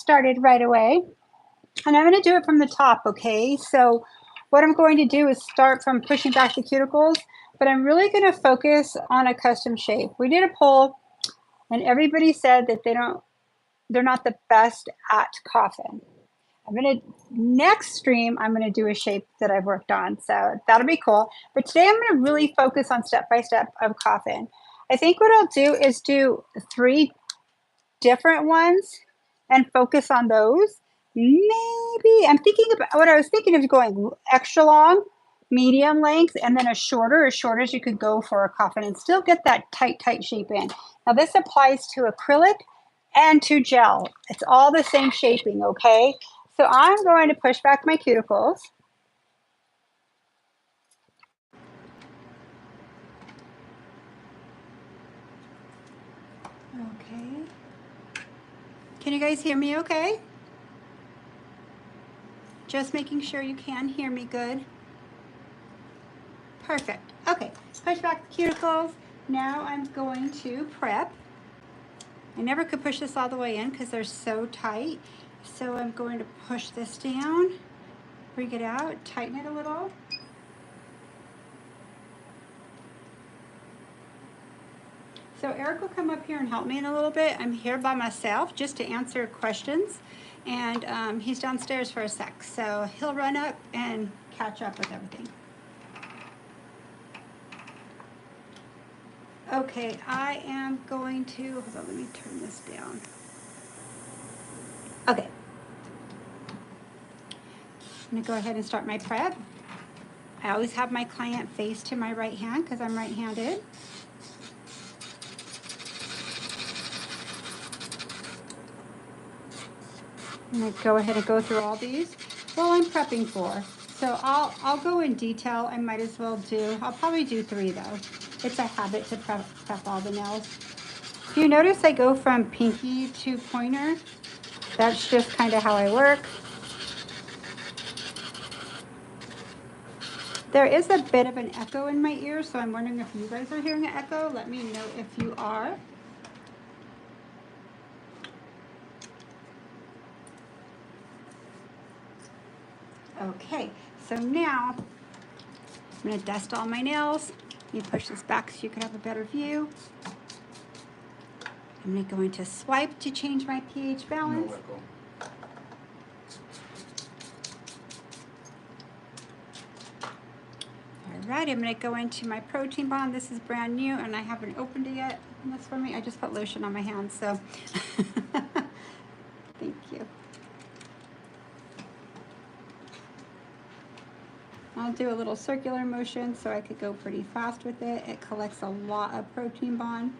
started right away. And I'm going to do it from the top, okay? So what I'm going to do is start from pushing back the cuticles, but I'm really going to focus on a custom shape. We did a poll and everybody said that they're not the best at coffin. Next stream, I'm gonna do a shape that I've worked on. So that'll be cool. But today I'm gonna really focus on step by step of coffin. I think what I'll do is do 3 different ones and focus on those. Maybe I'm thinking about what I was thinking of going extra long, medium length, and then as short as you could go for a coffin and still get that tight shape in. Now this applies to acrylic and to gel. It's all the same shaping, okay? So I'm going to push back my cuticles. Okay. Can you guys hear me okay? Just making sure you can hear me good. Perfect. Okay, push back the cuticles. Now I'm going to prep. I never could push this all the way in because they're so tight. So I'm going to push this down, bring it out, tighten it a little. So Eric will come up here and help me in a little bit. I'm here by myself just to answer questions. And he's downstairs for a sec. So he'll run up and catch up with everything. Okay, I am going to, hold on, let me turn this down. Okay. I'm gonna go ahead and start my prep. I always have my client face to my right hand because I'm right-handed. I'm gonna go ahead and go through all these while I'm prepping for. So I'll go in detail. I might as well I'll probably do 3 though. It's a habit to prep all the nails. If you notice I go from pinky to pointer, that's just kind of how I work. There is a bit of an echo in my ear, so I'm wondering if you guys are hearing an echo. Let me know if you are. Okay, so now I'm going to dust all my nails. Let me push this back so you can have a better view. I'm going to swipe to change my pH balance. All right, I'm going to go into my protein bond. This is brand new and I haven't opened it yet. And that's for me. I just put lotion on my hands, so thank you. I'll do a little circular motion so I could go pretty fast with it. It collects a lot of protein bond.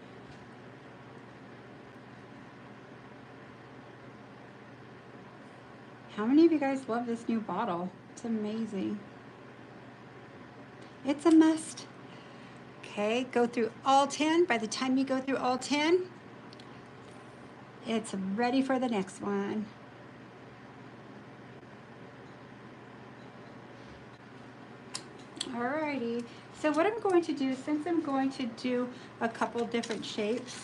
How many of you guys love this new bottle? It's amazing. It's a must. Okay, go through all 10. By the time you go through all 10, it's ready for the next one. Alrighty, so what I'm going to do, since I'm going to do a couple different shapes,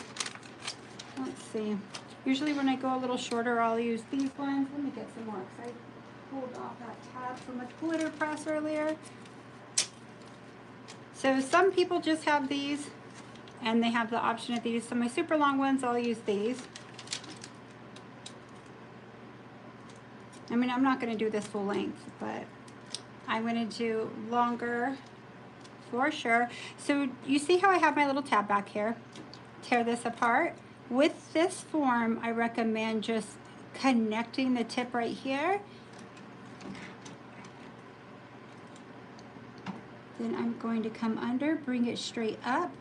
let's see. Usually when I go a little shorter, I'll use these ones. Let me get some more because I pulled off that tab from a glitter press earlier. So some people just have these and they have the option of these. So my super long ones, I'll use these. I mean, I'm not going to do this full length, but I'm going to do longer for sure. So you see how I have my little tab back here? Tear this apart. With this form, I recommend just connecting the tip right here. Then I'm going to come under, bring it straight up,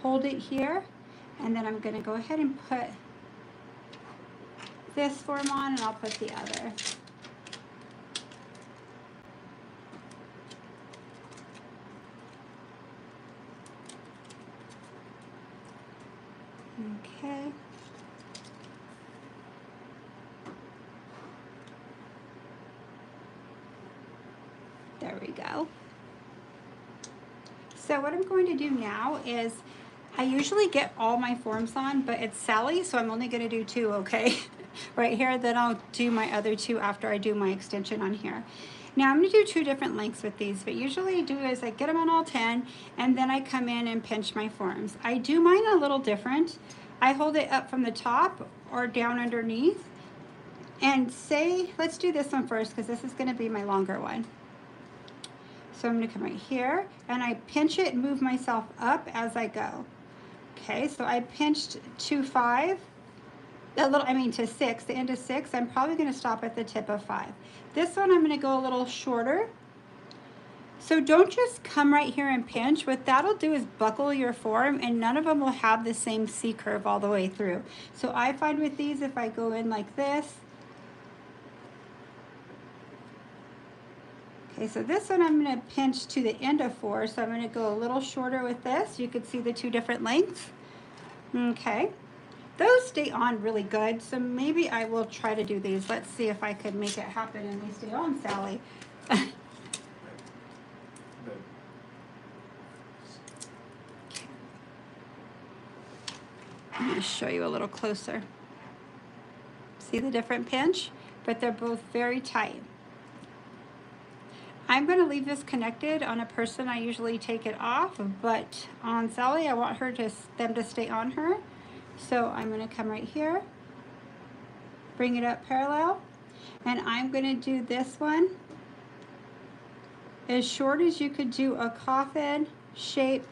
hold it here, and then I'm going to go ahead and put this form on and I'll put the other. Okay. There we go. So what I'm going to do now is, I usually get all my forms on, but it's Sally, so I'm only going to do 2, okay? right here. Then I'll do my other two after I do my extension on here. Now I'm going to do 2 different lengths with these, but usually I do is I get them on all 10 and then I come in and pinch my forms. I do mine a little different. I hold it up from the top or down underneath and say, let's do this one first because this is going to be my longer one. So I'm going to come right here and I pinch it and move myself up as I go. Okay, so I pinched to 5. To 6, the end of 6. I'm probably going to stop at the tip of 5. This one I'm going to go a little shorter. So don't just come right here and pinch. What that'll do is buckle your form and none of them will have the same C curve all the way through. So I find with these, if I go in like this, okay, so this one I'm going to pinch to the end of 4, so I'm going to go a little shorter with this. You can see the 2 different lengths. Okay. Those stay on really good, so maybe I will try to do these. Let's see if I could make it happen and they stay on, Sally. I'm going to show you a little closer. See the different pinch? But they're both very tight. I'm going to leave this connected. On a person, I usually take it off, but on Sally, I want them to stay on her. So I'm going to come right here, bring it up parallel, and I'm going to do this one as short as you could do a coffin shape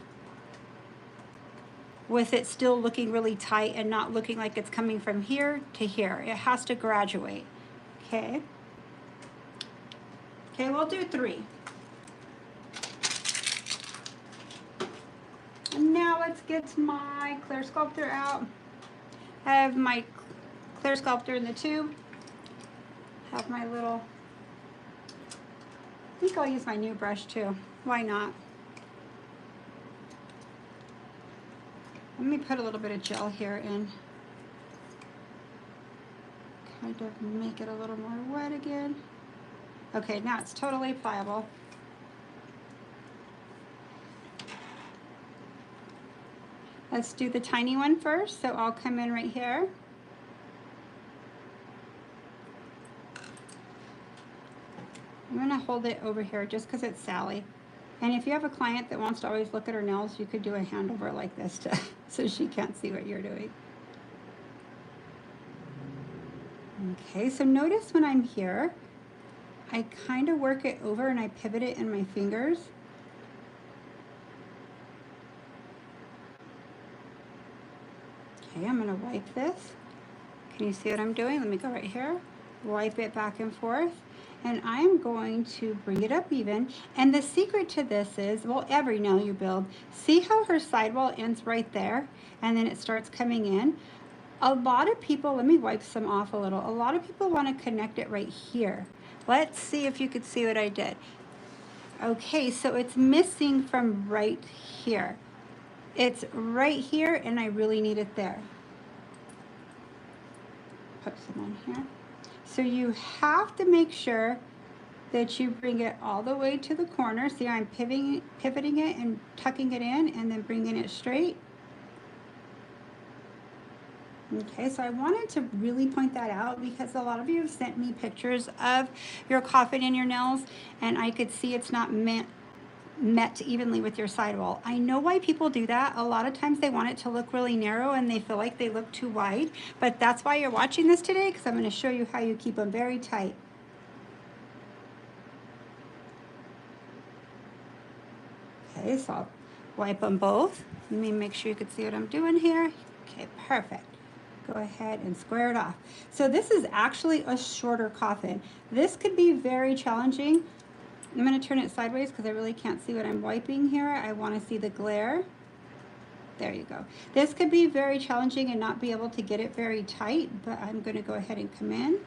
with it still looking really tight and not looking like it's coming from here to here. It has to graduate. Okay. Okay, we'll do 3. And now let's get my clear sculptor out. I have my clear sculptor in the tube. Have my little, I think I'll use my new brush too. Why not? Let me put a little bit of gel here and kind of make it a little more wet again. Okay, now it's totally pliable. Let's do the tiny one first. So I'll come in right here. I'm going to hold it over here just because it's Sally. And if you have a client that wants to always look at her nails, you could do a handover like this so she can't see what you're doing. Okay, so notice when I'm here, I kind of work it over and I pivot it in my fingers. Okay, I'm going to wipe this. Can you see what I'm doing? Let me go right here. Wipe it back and forth. And I'm going to bring it up even. And the secret to this is, well, every nail you build, see how her sidewall ends right there and then it starts coming in? A lot of people, let me wipe some off a little. A lot of people want to connect it right here. Let's see if you could see what I did. Okay, so it's missing from right here. It's right here and I really need it there. Put some on here. So you have to make sure that you bring it all the way to the corner. See, I'm pivoting it and tucking it in and then bringing it straight. Okay, so I wanted to really point that out because a lot of you have sent me pictures of your coffin in your nails and I could see it's not met evenly with your sidewall. I know why people do that. A lot of times they want it to look really narrow and they feel like they look too wide, but that's why you're watching this today because I'm going to show you how you keep them very tight. Okay, so I'll wipe them both. Let me make sure you can see what I'm doing here. Okay, perfect. Go ahead and square it off. So this is actually a shorter coffin. This could be very challenging. I'm going to turn it sideways because I really can't see what I'm wiping here. I want to see the glare. There you go. This could be very challenging and not be able to get it very tight, but I'm going to go ahead and come in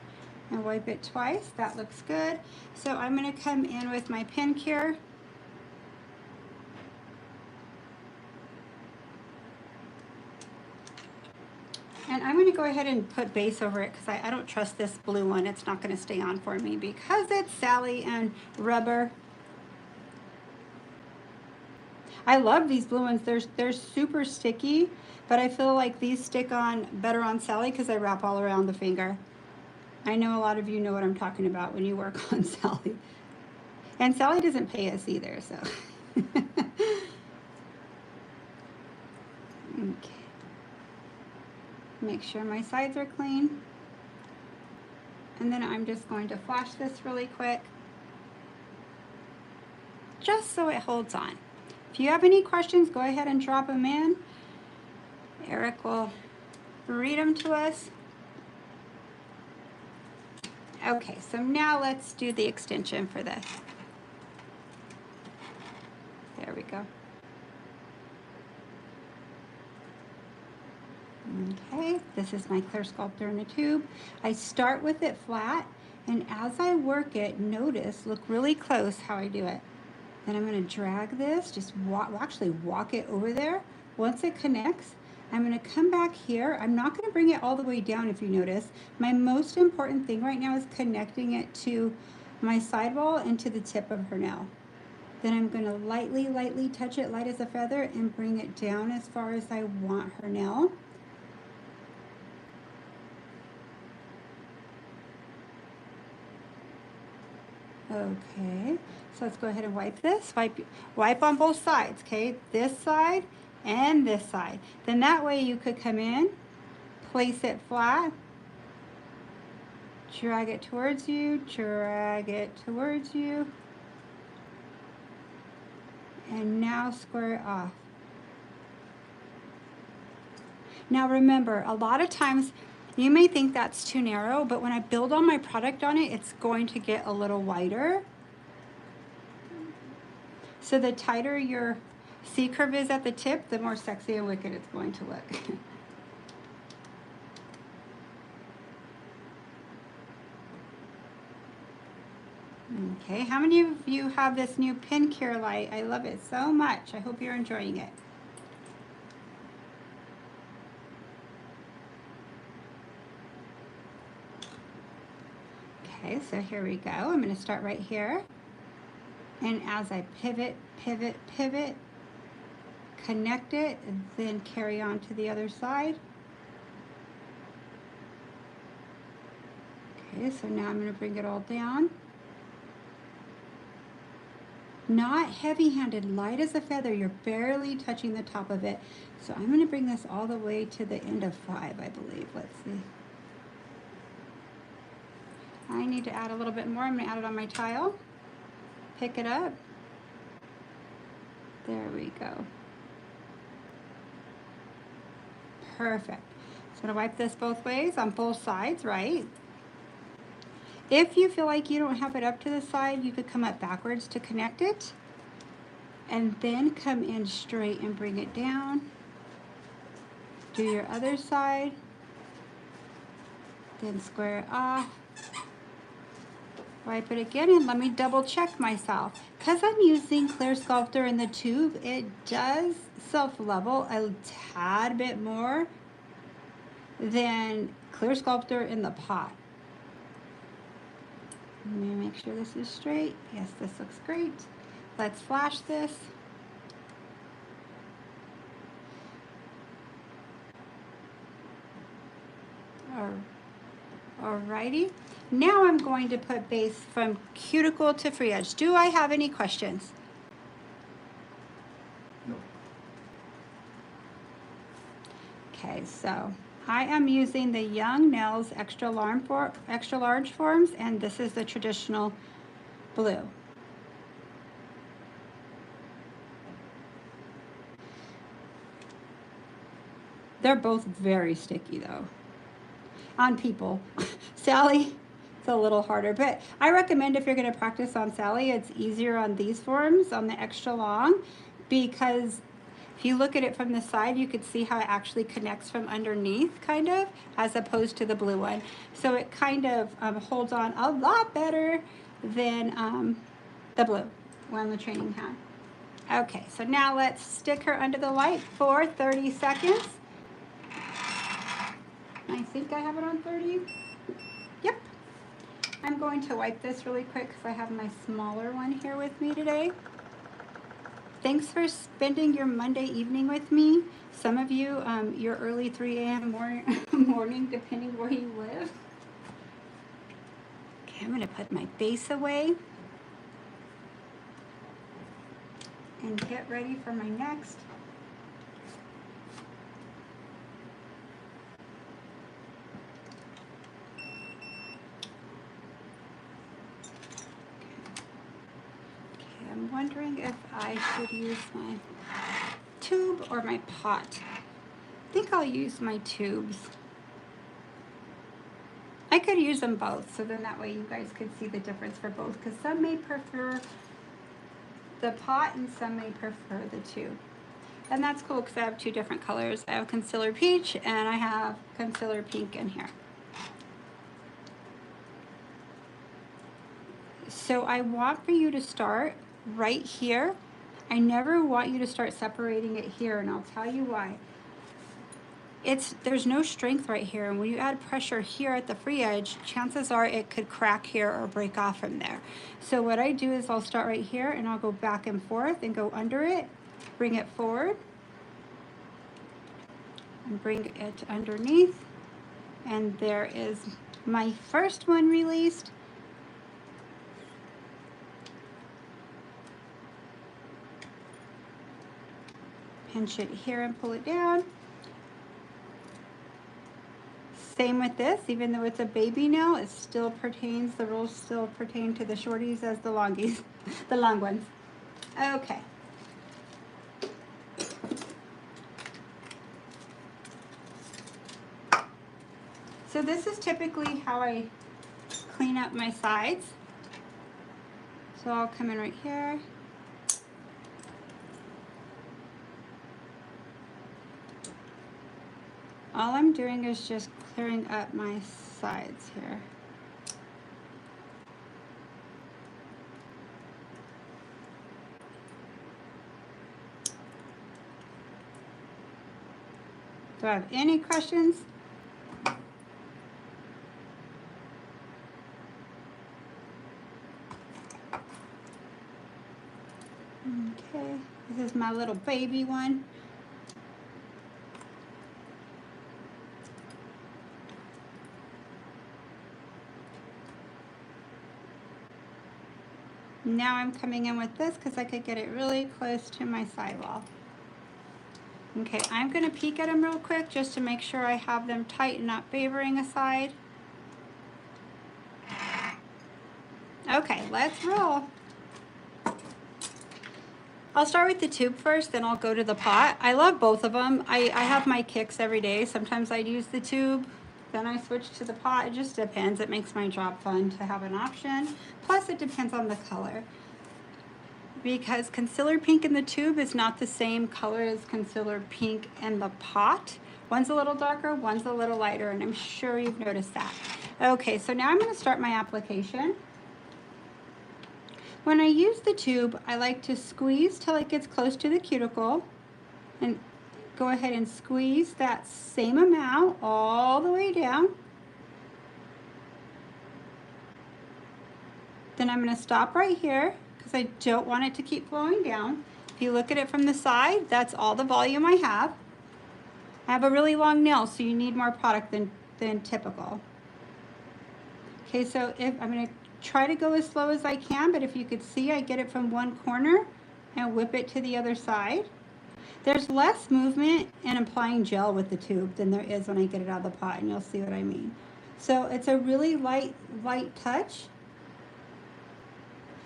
and wipe it twice. That looks good. So I'm going to come in with my pin cure. And I'm going to go ahead and put base over it because I don't trust this blue one. It's not going to stay on for me because it's Sally and rubber. I love these blue ones. They're super sticky, but I feel like these stick on better on Sally because I wrap all around the finger. I know a lot of you know what I'm talking about when you work on Sally. And Sally doesn't pay us either, so. Okay. Make sure my sides are clean. And then I'm just going to flash this really quick, just so it holds on. If you have any questions, go ahead and drop them in. Eric will read them to us. Okay, so now let's do the extension for this. There we go. Okay, this is my clear sculptor in a tube. I start with it flat, and as I work it, notice, look really close how I do it. Then I'm going to drag this, just walk it over there. Once it connects, I'm going to come back here. I'm not going to bring it all the way down if you notice. My most important thing right now is connecting it to my sidewall and to the tip of her nail. Then I'm going to lightly touch it, light as a feather, and bring it down as far as I want her nail. Okay, so let's go ahead and wipe this. Wipe on both sides, okay? This side and this side. Then that way you could come in, place it flat, drag it towards you, and now square it off. Now remember, a lot of times you may think that's too narrow, but when I build on my product on it, it's going to get a little wider. So the tighter your C curve is at the tip, the more sexy and wicked it's going to look. Okay, how many of you have this new pin cure light? I love it so much. I hope you're enjoying it. Okay, so here we go. I'm going to start right here. And as I pivot, connect it, and then carry on to the other side. Okay, so now I'm going to bring it all down. Not heavy-handed, light as a feather. You're barely touching the top of it. So I'm going to bring this all the way to the end of 5, I believe. Let's see. I need to add a little bit more. I'm going to add it on my tile. Pick it up. There we go. Perfect. So I'm going to wipe this both ways on both sides, right? If you feel like you don't have it up to the side, you could come up backwards to connect it. And then come in straight and bring it down. Do your other side. Then square it off. Wipe it again, and let me double check myself. Because I'm using Clear Sculptor in the tube, it does self-level a tad bit more than Clear Sculptor in the pot. Let me make sure this is straight. Yes, this looks great. Let's flash this. Alrighty. Now I'm going to put base from cuticle to free edge. Do I have any questions? No. Okay, so I am using the Young Nails extra large forms, and this is the traditional blue. They're both very sticky though. On people. Sally, it's a little harder, but I recommend if you're going to practice on Sally, it's easier on these forms, on the extra long, because if you look at it from the side, you could see how it actually connects from underneath, kind of, as opposed to the blue one. So it kind of holds on a lot better than the blue one the training had. Okay, so now let's stick her under the light for 30 seconds. I think I have it on 30. Yep. I'm going to wipe this really quick because I have my smaller one here with me today. Thanks for spending your Monday evening with me. Some of you, your early 3 a.m. morning, depending where you live. Okay, I'm gonna put my base away and get ready for my next. Okay, I'm wondering if I should use my tube or my pot. I think I'll use my tubes. I could use them both, so then that way you guys could see the difference for both, because some may prefer the pot and some may prefer the tube. And that's cool because I have two different colors. I have concealer peach and I have concealer pink in here. So I want for you to start right here. I never want you to start separating it here, and I'll tell you why. There's no strength right here, and when you add pressure here at the free edge, chances are it could crack here or break off from there. So what I do is I'll start right here and I'll go back and forth and go under it, bring it forward, and bring it underneath. And there is my first one released. Pinch it here and pull it down. Same with this, even though it's a baby nail, it still pertains, the rules still pertain to the shorties as the longies, the long ones. Okay. So this is typically how I clean up my sides. So I'll come in right here. All I'm doing is just clearing up my sides here. Do I have any questions? Okay, this is my little baby one. Now I'm coming in with this because I could get it really close to my sidewall. Okay, I'm going to peek at them real quick just to make sure I have them tight and not favoring a side. Okay, let's roll. I'll start with the tube first, then I'll go to the pot. I love both of them. I have my kicks every day. Sometimes I use the tube, then I switch to the pot. It just depends. It makes my job fun to have an option. Plus, it depends on the color. Because concealer pink in the tube is not the same color as concealer pink in the pot. One's a little darker, one's a little lighter, and I'm sure you've noticed that. Okay, so now I'm going to start my application. When I use the tube, I like to squeeze till it gets close to the cuticle and go ahead and squeeze that same amount all the way down. Then I'm going to stop right here because I don't want it to keep flowing down. If you look at it from the side, that's all the volume I have. I have a really long nail, so you need more product than typical. Okay, so if I'm going to try to go as slow as I can, but if you could see, I get it from one corner and whip it to the other side. There's less movement in applying gel with the tube than there is when I get it out of the pot, and you'll see what I mean. So it's a really light touch.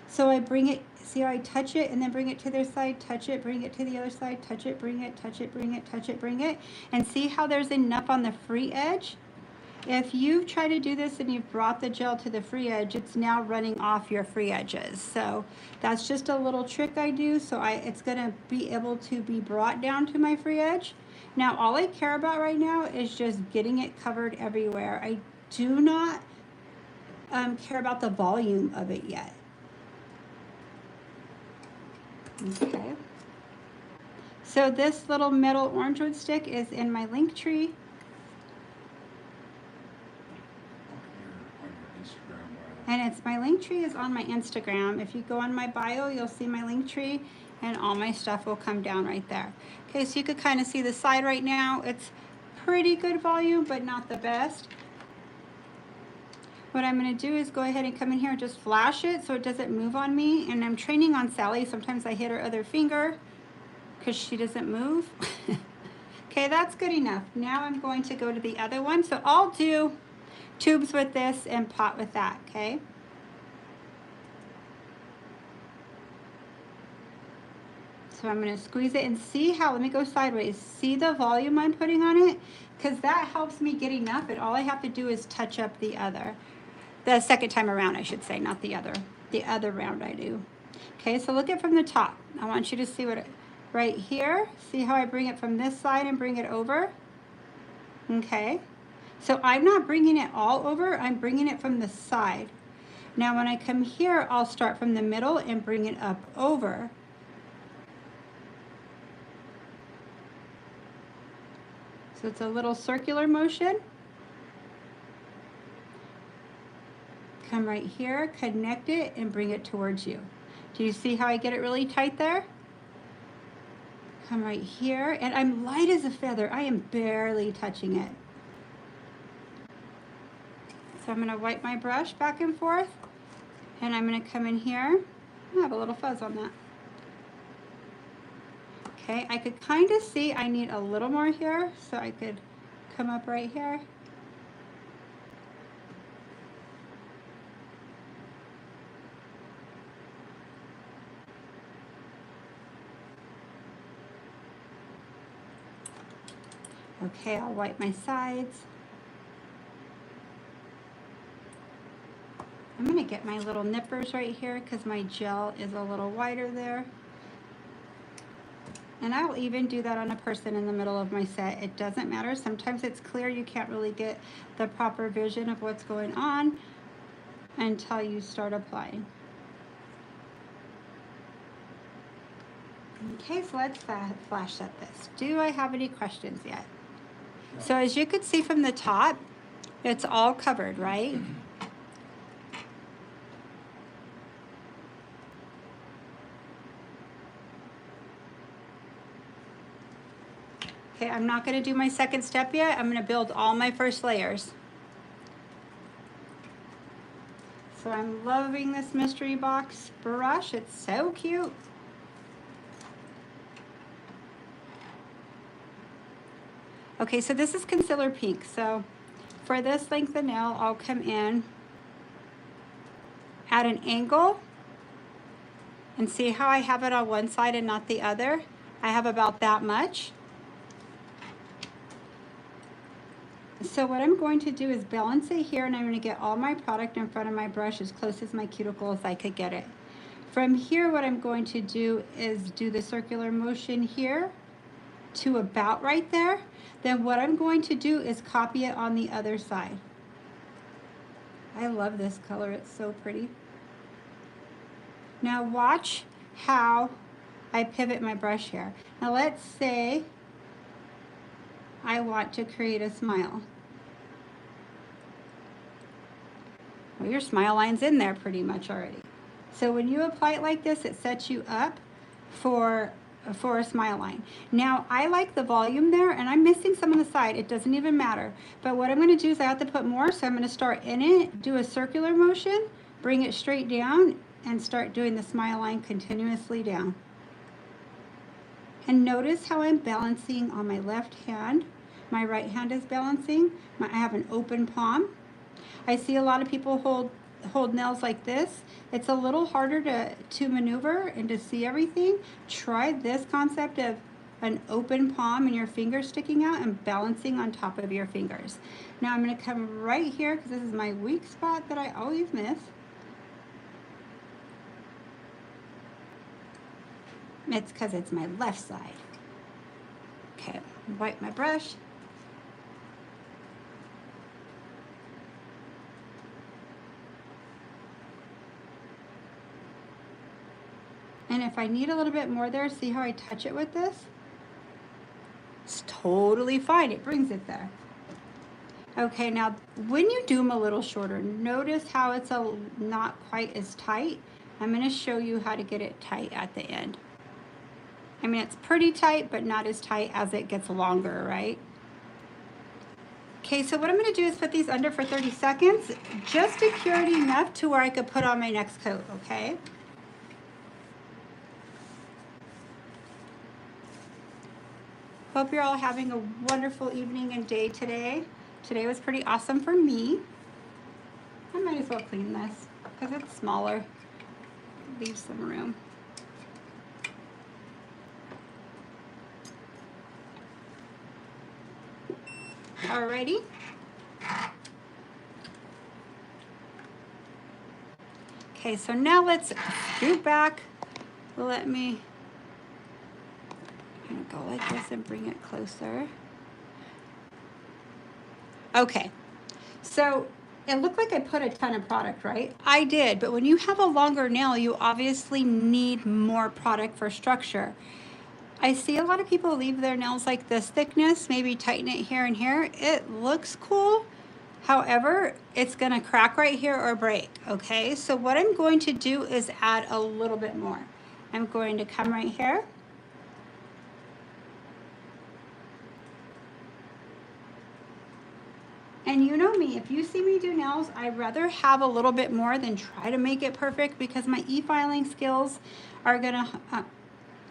So I bring it, see how I touch it and then bring it to their side, touch it, bring it to the other side, touch it, bring it, touch it, bring it, touch it, bring it, and see how there's enough on the free edge? If you've tried to do this and you've brought the gel to the free edge, it's now running off your free edges. So that's just a little trick I do, so it's gonna be able to be brought down to my free edge. Now all I care about right now is just getting it covered everywhere. I do not care about the volume of it yet. Okay. So this little metal orangewood stick is in my link tree. And it's my link tree is on my Instagram. If you go on my bio, you'll see my link tree. and all my stuff will come down right there. Okay, so you could kind of see the side right now. It's pretty good volume, but not the best. What I'm going to do is go ahead and come in here and just flash it so it doesn't move on me. And I'm training on Sally. Sometimes I hit her other finger because she doesn't move. Okay, that's good enough. Now I'm going to go to the other one. So I'll do tubes with this and pot with that, okay? So I'm going to squeeze it and see how, let me go sideways. See the volume I'm putting on it? Because that helps me get enough, and all I have to do is touch up the other. The second time around, I should say, not the other. The other round I do. Okay, so look at from the top. I want you to see what, right here, see how I bring it from this side and bring it over? Okay, so I'm not bringing it all over, I'm bringing it from the side. Now when I come here, I'll start from the middle and bring it up over. So it's a little circular motion. Come right here, connect it, and bring it towards you. Do you see how I get it really tight there? Come right here, and I'm light as a feather. I am barely touching it. So I'm gonna wipe my brush back and forth, and I'm gonna come in here. I have a little fuzz on that. Okay, I could kind of see I need a little more here, so I could come up right here. Okay, I'll wipe my sides. I'm gonna get my little nippers right here because my gel is a little wider there. And I will even do that on a person in the middle of my set. It doesn't matter. Sometimes it's clear, you can't really get the proper vision of what's going on until you start applying. Okay, so let's flash set this. Do I have any questions yet? So as you could see from the top, it's all covered, right? Okay, I'm not gonna do my second step yet. I'm gonna build all my first layers. So I'm loving this mystery box brush. It's so cute. Okay, so this is concealer pink. So for this length of nail, I'll come in at an angle and see how I have it on one side and not the other. I have about that much. So what I'm going to do is balance it here, and I'm going to get all my product in front of my brush as close as my cuticle as I could get it. From here, what I'm going to do is do the circular motion here to about right there. Then what I'm going to do is copy it on the other side. I love this color, it's so pretty. Now watch how I pivot my brush here. Now let's say I want to create a smile. Well, your smile line's in there pretty much already. So when you apply it like this, it sets you up for a smile line. Now I like the volume there, and I'm missing some on the side. It doesn't even matter. But what I'm going to do is I have to put more, so I'm going to start in it, do a circular motion, bring it straight down, and start doing the smile line continuously down. And notice how I'm balancing on my left hand. My right hand is balancing. I have an open palm. I see a lot of people hold nails like this. It's a little harder to maneuver and to see everything. Try this concept of an open palm and your fingers sticking out and balancing on top of your fingers. Now I'm going to come right here because this is my weak spot that I always miss. It's because it's my left side. Okay, wipe my brush. And if I need a little bit more there, see how I touch it with this? It's totally fine, it brings it there. Okay, now when you do them a little shorter, notice how it's not quite as tight. I'm gonna show you how to get it tight at the end. I mean, it's pretty tight, but not as tight as it gets longer, right? Okay, so what I'm gonna do is put these under for 30 seconds, just to cure it enough to where I could put on my next coat, okay? Hope you're all having a wonderful evening and day today. Today was pretty awesome for me. I might as well clean this because it's smaller. Leave some room. Alrighty. Okay, so now let's scoot back. Let me go like this and bring it closer. Okay, so it looked like I put a ton of product, right? I did, but when you have a longer nail, you obviously need more product for structure. I see a lot of people leave their nails like this thickness, maybe tighten it here and here. It looks cool. However, it's gonna crack right here or break, okay? So what I'm going to do is add a little bit more. I'm going to come right here. And you know me, if you see me do nails, I'd rather have a little bit more than try to make it perfect because my e-filing skills are gonna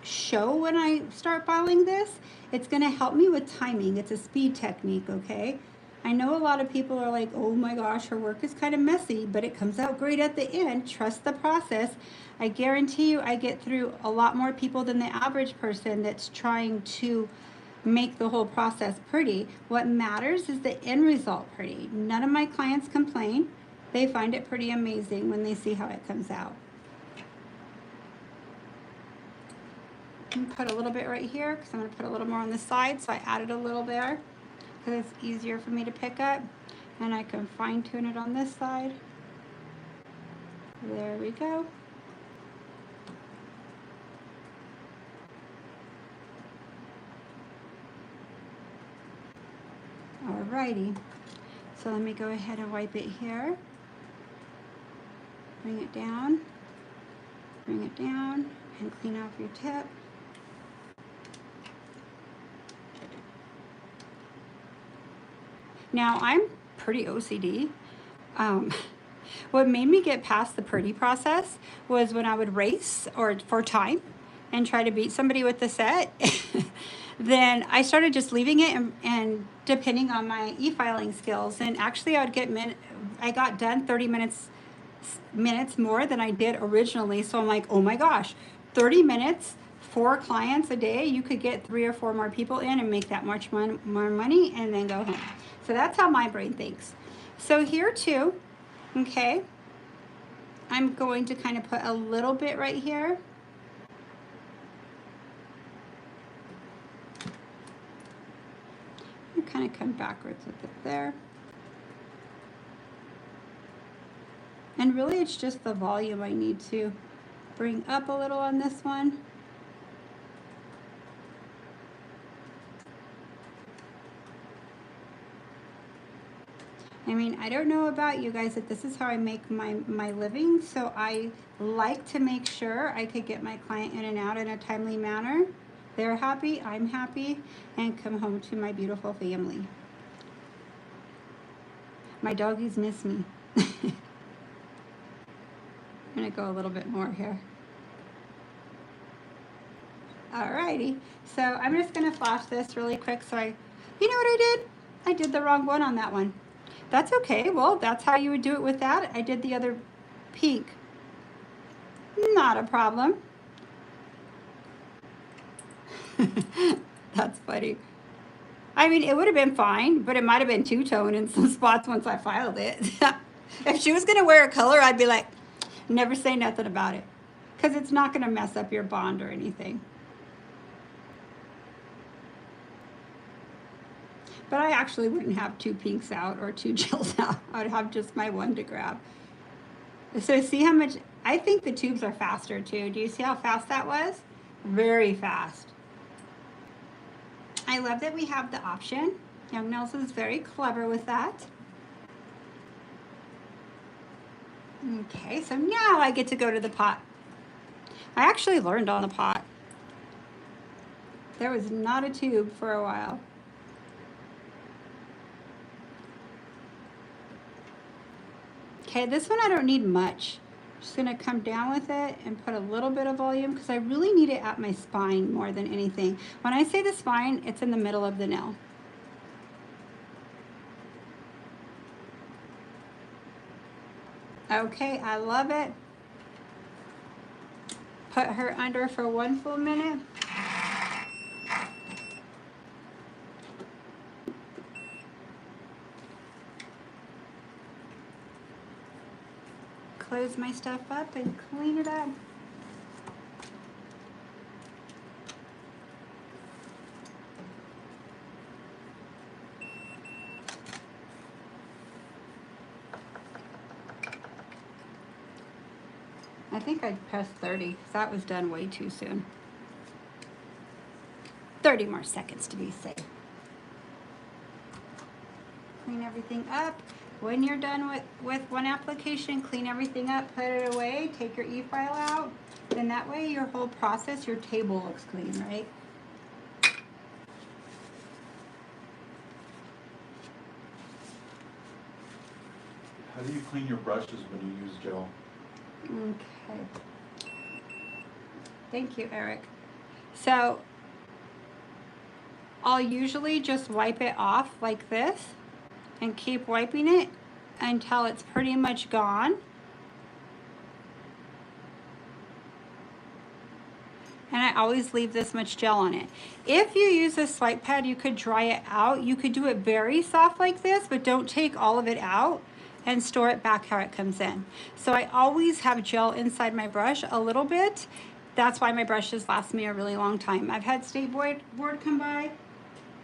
show when I start filing this. It's gonna help me with timing. It's a speed technique, okay? I know a lot of people are like, oh my gosh, her work is kind of messy, but it comes out great at the end. Trust the process. I guarantee you I get through a lot more people than the average person that's trying to make the whole process pretty. What matters is the end result pretty. None of my clients complain. They find it pretty amazing when they see how it comes out. Put a little bit right here because I'm going to put a little more on the side, so I added a little there because it's easier for me to pick up, and I can fine tune it on this side. There we go. Alrighty, so let me go ahead and wipe it here. Bring it down, and clean off your tip. Now, I'm pretty OCD. What made me get past the pretty process was when I would race or for time and try to beat somebody with the set. Then I started just leaving it and depending on my e-filing skills. And actually, I got done 30 minutes more than I did originally. So I'm like, oh my gosh, 30 minutes, 4 clients a day, you could get 3 or 4 more people in and make that much more money and then go home. So that's how my brain thinks. So here too, okay, I'm going to kind of put a little bit right here. And kind of come backwards with it there. And really it's just the volume I need to bring up a little on this one. I mean, I don't know about you guys, but this is how I make my living. So I like to make sure I could get my client in and out in a timely manner. They're happy, I'm happy, and come home to my beautiful family. My doggies miss me. I'm gonna go a little bit more here. Alrighty, so I'm just gonna flash this really quick. You know what I did? I did the wrong one on that one. That's okay. Well, that's how you would do it with that. I did the other pink. Not a problem. That's funny. I mean, it would have been fine, but it might have been two-tone in some spots once I filed it. If she was going to wear a color, I'd be like, never say nothing about it. Because it's not going to mess up your bond or anything. But I actually wouldn't have 2 pinks out or 2 gels out. I would have just my one to grab. So see how much, I think the tubes are faster too. Do you see how fast that was? Very fast. I love that we have the option. Young Nelson is very clever with that. Okay, so now I get to go to the pot. I actually learned on the pot. There was not a tube for a while. Okay, this one I don't need much. Just gonna come down with it and put a little bit of volume because I really need it at my spine more than anything. When I say the spine, it's in the middle of the nail. Okay, I love it. Put her under for 1 full minute. Close my stuff up and clean it up. I think I pressed 30 because that was done way too soon. 30 more seconds to be safe. Clean everything up. When you're done with one application, clean everything up, put it away, take your e-file out. Then that way your whole process, your table looks clean, right? How do you clean your brushes when you use gel? Okay. Thank you, Eric. So I'll usually just wipe it off like this and keep wiping it until it's pretty much gone. And I always leave this much gel on it. If you use a swipe pad, you could dry it out. You could do it very soft like this, but don't take all of it out and store it back how it comes in. So I always have gel inside my brush a little bit. That's why my brushes last me a really long time. I've had State Board come by.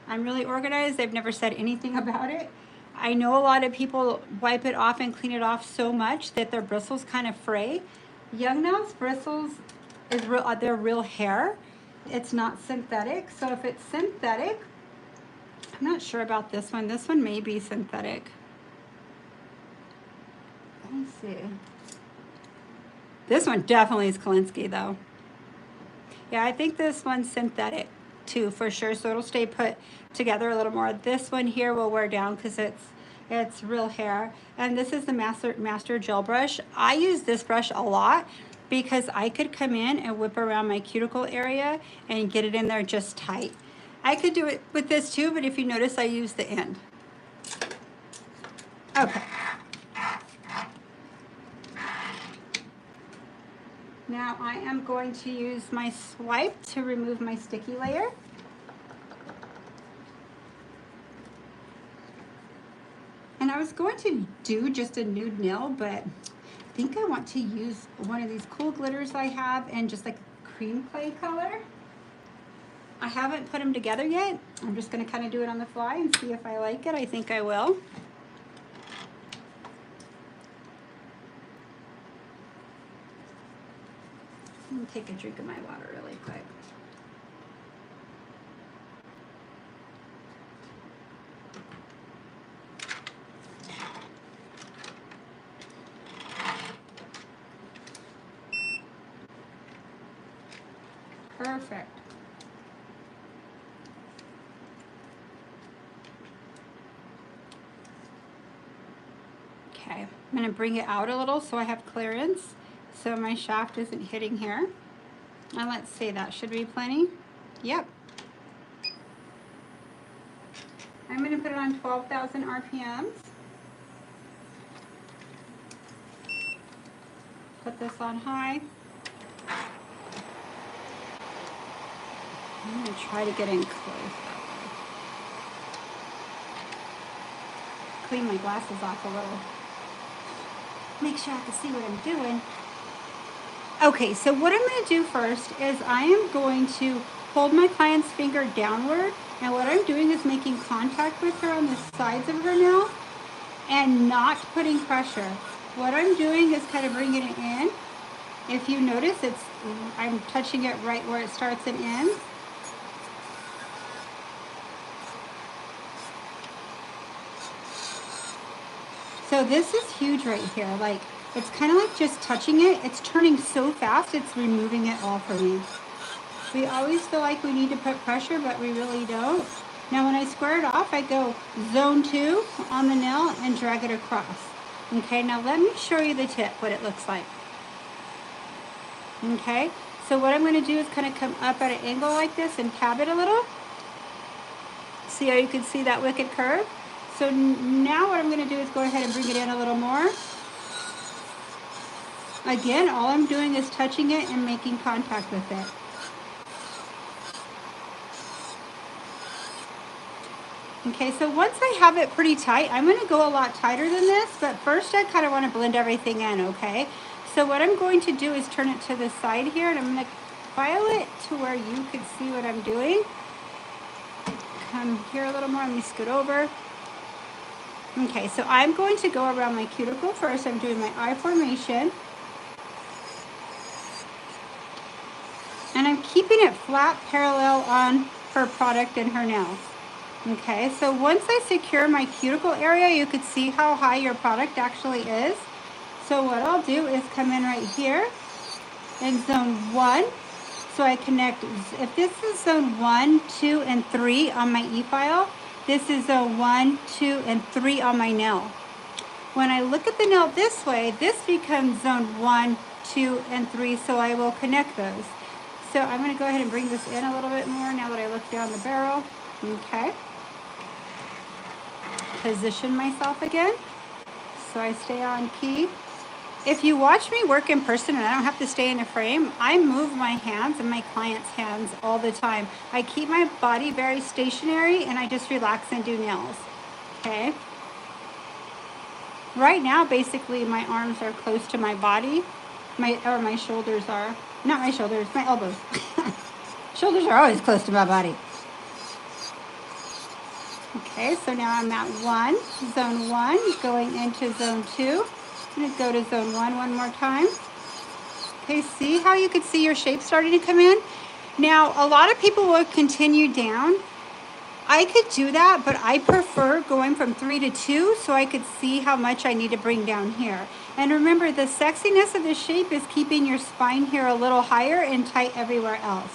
I'm really organized. They've never said anything about it. I know a lot of people wipe it off and clean it off so much that their bristles kind of fray. Young nails bristles is real, they're real hair. It's not synthetic. So if it's synthetic, I'm not sure about this one. This one may be synthetic. Let me see. This one definitely is Kolinsky though. Yeah, I think this one's synthetic too for sure. So it'll stay put together a little more. This one here will wear down because it's real hair. And this is the Master Gel Brush. I use this brush a lot because I could come in and whip around my cuticle area and get it in there just tight. I could do it with this too, but if you notice, I use the end. Okay. Now I am going to use my swipe to remove my sticky layer. And I was going to do just a nude nail, but I think I want to use one of these cool glitters I have and just like a cream clay color. I haven't put them together yet. I'm just going to kind of do it on the fly and see if I like it. I think I will. Let me take a drink of my water really quick. Perfect. Okay, I'm going to bring it out a little so I have clearance so my shaft isn't hitting here. And let's see, that should be plenty. Yep. I'm going to put it on 12,000 RPMs. Put this on high. I'm going to try to get in close. Clean my glasses off a little. Make sure I can see what I'm doing. Okay, so what I'm going to do first is I am going to hold my client's finger downward, and what I'm doing is making contact with her on the sides of her nail and not putting pressure. What I'm doing is kind of bringing it in. If you notice, I'm touching it right where it starts and ends. So this is huge right here. Like, it's kind of like just touching it. It's turning so fast, it's removing it all for me. We always feel like we need to put pressure, but we really don't. Now when I square it off, I go zone 2 on the nail and drag it across. Okay, now let me show you the tip, what it looks like. Okay, so what I'm going to do is kind of come up at an angle like this and tab it a little. See how you can see that wicked curve? So now what I'm going to do is go ahead and bring it in a little more. Again, all I'm doing is touching it and making contact with it. Okay, so once I have it pretty tight, I'm going to go a lot tighter than this, but first I kind of want to blend everything in, okay? So what I'm going to do is turn it to the side here, and I'm going to file it to where you can see what I'm doing. Come here a little more, let me scoot over. Okay, so I'm going to go around my cuticle first. I'm doing my eye formation. And I'm keeping it flat parallel on her product and her nails. Okay, so once I secure my cuticle area, you can see how high your product actually is. So what I'll do is come in right here in zone 1. So I connect, if this is zone 1, 2, and 3 on my e-file, this is zone 1, 2, and 3 on my nail. When I look at the nail this way, this becomes zone 1, 2, and 3, so I will connect those. So I'm going to go ahead and bring this in a little bit more now that I look down the barrel. Okay. Position myself again so I stay on key. If you watch me work in person and I don't have to stay in a frame, I move my hands and my clients' hands all the time. I keep my body very stationary and I just relax and do nails. Okay. Right now, basically, my arms are close to my body. My shoulders are. Not my shoulders, my elbows. Shoulders are always close to my body. Okay, so now I'm at 1, zone 1, going into zone 2. I'm going to go to zone 1 more time. Okay, see how you can see your shape starting to come in? Now, a lot of people will continue down. I could do that, but I prefer going from 3 to 2 so I could see how much I need to bring down here. And remember, the sexiness of this shape is keeping your spine here a little higher and tight everywhere else.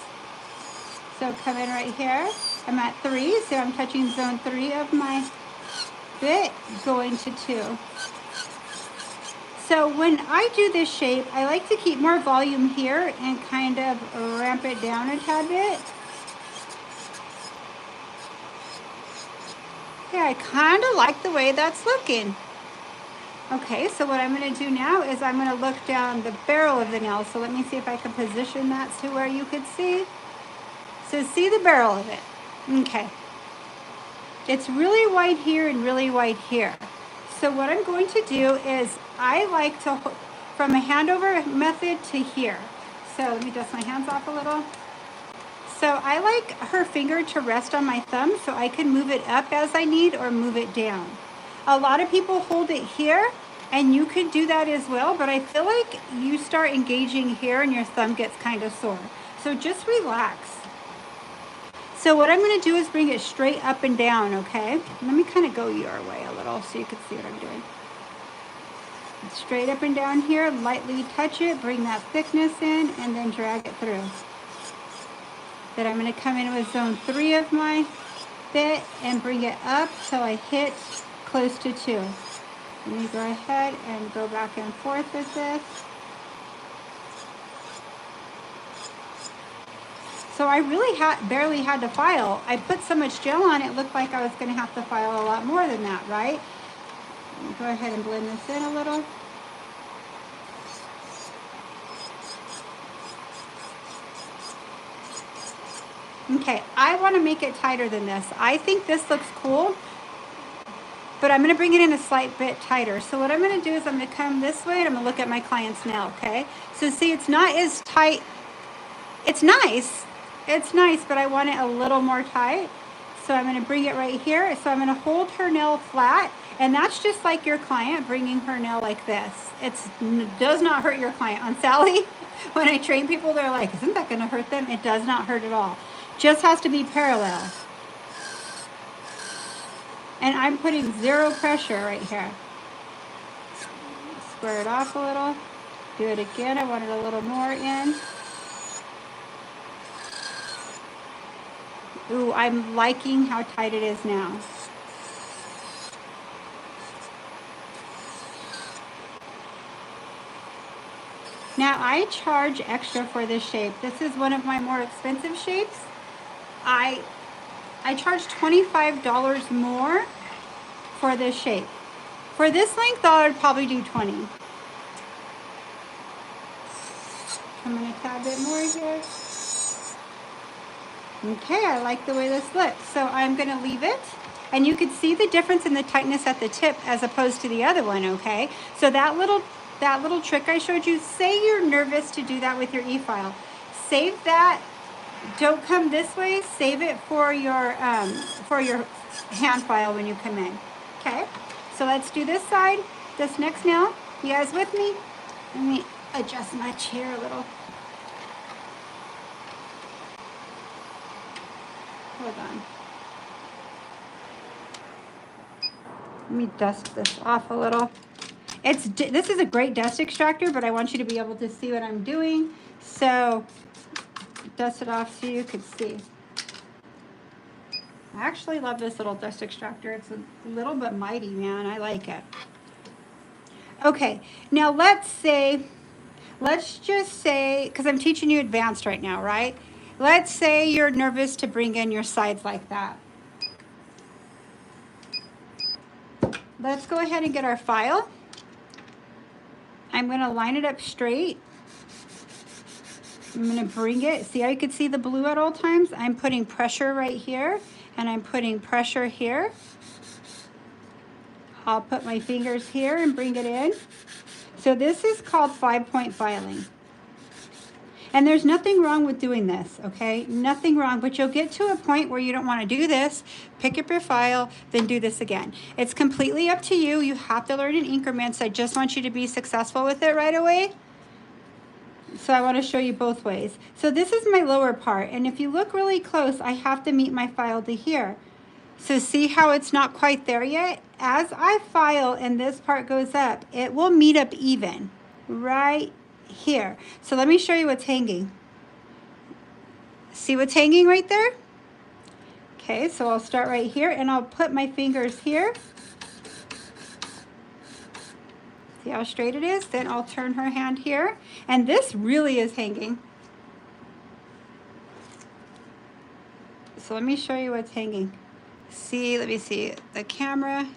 So come in right here. I'm at 3, so I'm touching zone 3 of my bit, going to 2. So when I do this shape, I like to keep more volume here and kind of ramp it down a tad bit. Yeah, I kind of like the way that's looking. Okay, so what I'm going to do now is I'm going to look down the barrel of the nail. So let me see if I can position that to where you could see. So see the barrel of it. Okay. It's really wide here and really wide here. So what I'm going to do is I like to, from a handover method to here. So let me dust my hands off a little. So I like her finger to rest on my thumb so I can move it up as I need or move it down. A lot of people hold it here, and you could do that as well, but I feel like you start engaging here and your thumb gets kind of sore. So just relax. So what I'm going to do is bring it straight up and down, okay? Let me kind of go your way a little so you can see what I'm doing. Straight up and down here, lightly touch it, bring that thickness in, and then drag it through. Then I'm going to come in with zone 3 of my bit and bring it up till I hit close to 2. Let me go ahead and go back and forth with this. So I really barely had to file. I put so much gel on it looked like I was going to have to file a lot more than that, right? Let me go ahead and blend this in a little. Okay, I want to make it tighter than this. I think this looks cool, but I'm going to bring it in a slight bit tighter. So what I'm going to do is I'm going to come this way and I'm going to look at my client's nail, okay? So see, it's not as tight. It's nice, but I want it a little more tight. So I'm going to bring it right here. So I'm going to hold her nail flat, and that's just like your client bringing her nail like this. It does not hurt your client. On Sally, when I train people, they're like, isn't that going to hurt them? It does not hurt at all. Just has to be parallel. And I'm putting 0 pressure right here. Square it off a little. Do it again. I want it a little more in. Ooh, I'm liking how tight it is now. Now I charge extra for this shape. This is one of my more expensive shapes. I I charge $25 more for this shape. For this length, I would probably do 20. I'm gonna tab a bit more here. Okay, I like the way this looks. So I'm gonna leave it. And you can see the difference in the tightness at the tip as opposed to the other one, okay? So that little trick I showed you, say you're nervous to do that with your e-file. Save that. Don't come this way. Save it for your hand file when you come in. Okay? So let's do this side, this next nail. You guys with me? Let me adjust my chair a little. Hold on. Let me dust this off a little. This is a great dust extractor, but I want you to be able to see what I'm doing. So dust it off so you can see. I actually love this little dust extractor. It's a little bit mighty, man. I like it. Okay, now let's just say, because I'm teaching you advanced right now, right? Let's say you're nervous to bring in your sides like that. Let's go ahead and get our file. I'm going to line it up straight. I'm going to bring it. See how you can see the blue at all times? I'm putting pressure right here, and I'm putting pressure here. I'll put my fingers here and bring it in. So this is called 5-point filing. And there's nothing wrong with doing this, okay? Nothing wrong, but you'll get to a point where you don't want to do this, pick up your file, then do this again. It's completely up to you. You have to learn in increments. I just want you to be successful with it right away. So I want to show you both ways. So this is my lower part, and if you look really close, I have to meet my file to here. So see how it's not quite there yet? As I file and this part goes up, it will meet up even, right here. So let me show you what's hanging. See what's hanging right there? Okay, so I'll start right here and I'll put my fingers here. See how straight it is? Then I'll turn her hand here. And this really is hanging. So let me show you what's hanging. See, let me see the camera.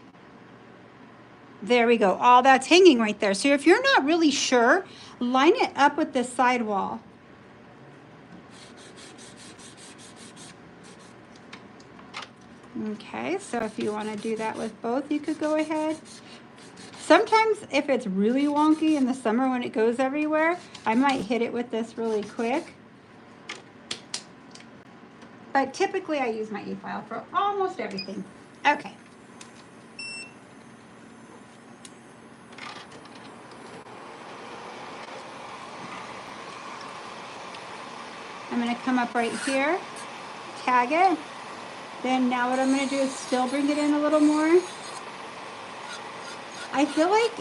There we go. All that's hanging right there. So if you're not really sure, line it up with the side wall. Okay, so if you want to do that with both, you could go ahead. Sometimes if it's really wonky in the summer when it goes everywhere, I might hit it with this really quick. But typically I use my e-file for almost everything. Okay. I'm going to come up right here, tag it. Then now what I'm going to do is still bring it in a little more. I feel like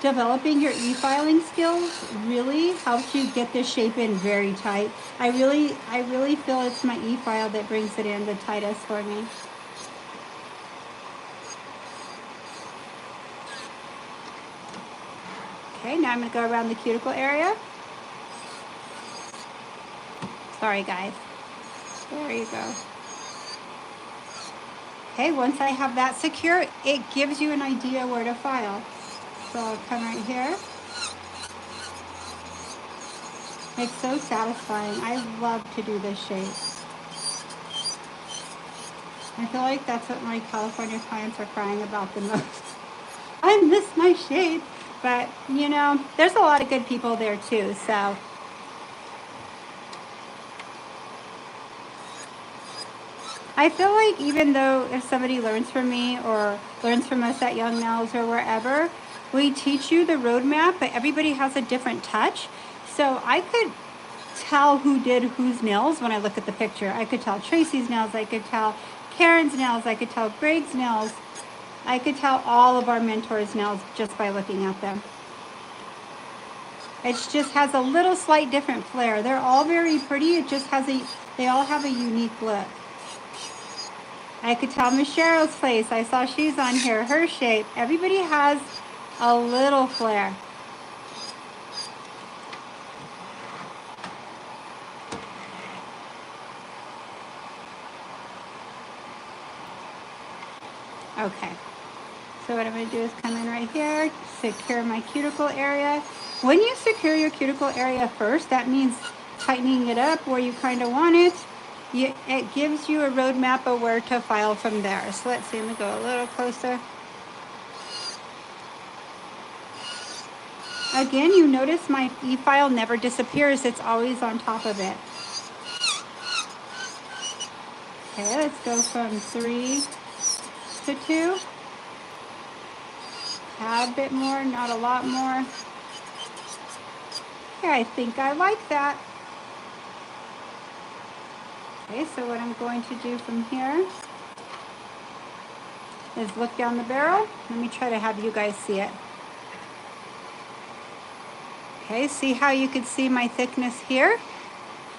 developing your e-filing skills really helps you get this shape in very tight. I really feel it's my e-file that brings it in the tightest for me. Okay, now I'm going to go around the cuticle area. Sorry guys. There you go. Okay, once I have that secure, it gives you an idea where to file. So I'll come right here. It's so satisfying. I love to do this shape. I feel like that's what my California clients are crying about the most. I miss my shape. But, you know, there's a lot of good people there too, so. I feel like even though if somebody learns from me or learns from us at Young Nails or wherever, we teach you the roadmap, but everybody has a different touch. So I could tell who did whose nails when I look at the picture. I could tell Tracy's nails, I could tell Karen's nails, I could tell Greg's nails. I could tell all of our mentors' nails just by looking at them. It just has a little slight different flair. They're all very pretty. It just has they all have a unique look. I could tell Miss Cheryl's place. I saw she's on here. Her shape. Everybody has a little flair. Okay. So what I'm going to do is come in right here, secure my cuticle area. When you secure your cuticle area first, that means tightening it up where you kind of want it. It gives you a roadmap of where to file from there. So let's see, let me go a little closer. Again, you notice my e-file never disappears. It's always on top of it. Okay, let's go from 3 to 2. Add a bit more, not a lot more. Okay, I think I like that. Okay, so what I'm going to do from here is look down the barrel. Let me try to have you guys see it. Okay, see how you can see my thickness here?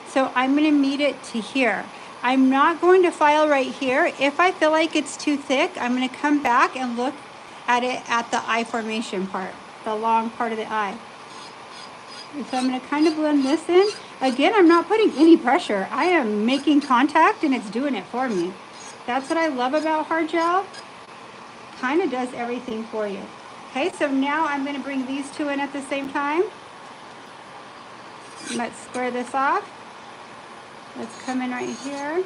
So I'm going to meet it to here. I'm not going to file right here. If I feel like it's too thick, I'm going to come back and look at it at the eye formation part, the long part of the eye. So I'm going to kind of blend this in. Again, I'm not putting any pressure. I am making contact and it's doing it for me. That's what I love about hard gel. Kind of does everything for you. Okay, so now I'm going to bring these two in at the same time. Let's square this off. Let's come in right here.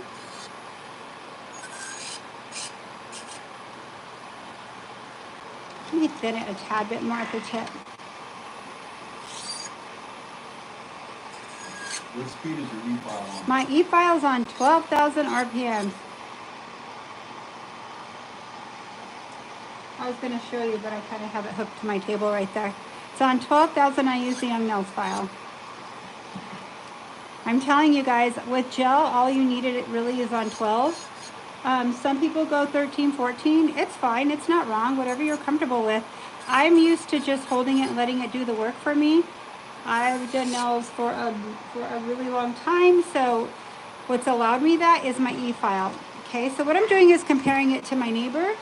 Let me thin it a tad bit more at the tip. What speed is your e-file on? My e-file's on 12,000 RPM. I was going to show you, but I kind of have it hooked to my table right there. It's on 12,000. I use the Young Nails file. I'm telling you guys, with gel, all you needed it really is on 12. Some people go 13, 14. It's fine. It's not wrong. Whatever you're comfortable with. I'm used to just holding it and letting it do the work for me. I've done nails for a really long time, so what's allowed me that is my e-file. Okay, so what I'm doing is comparing it to my neighbor,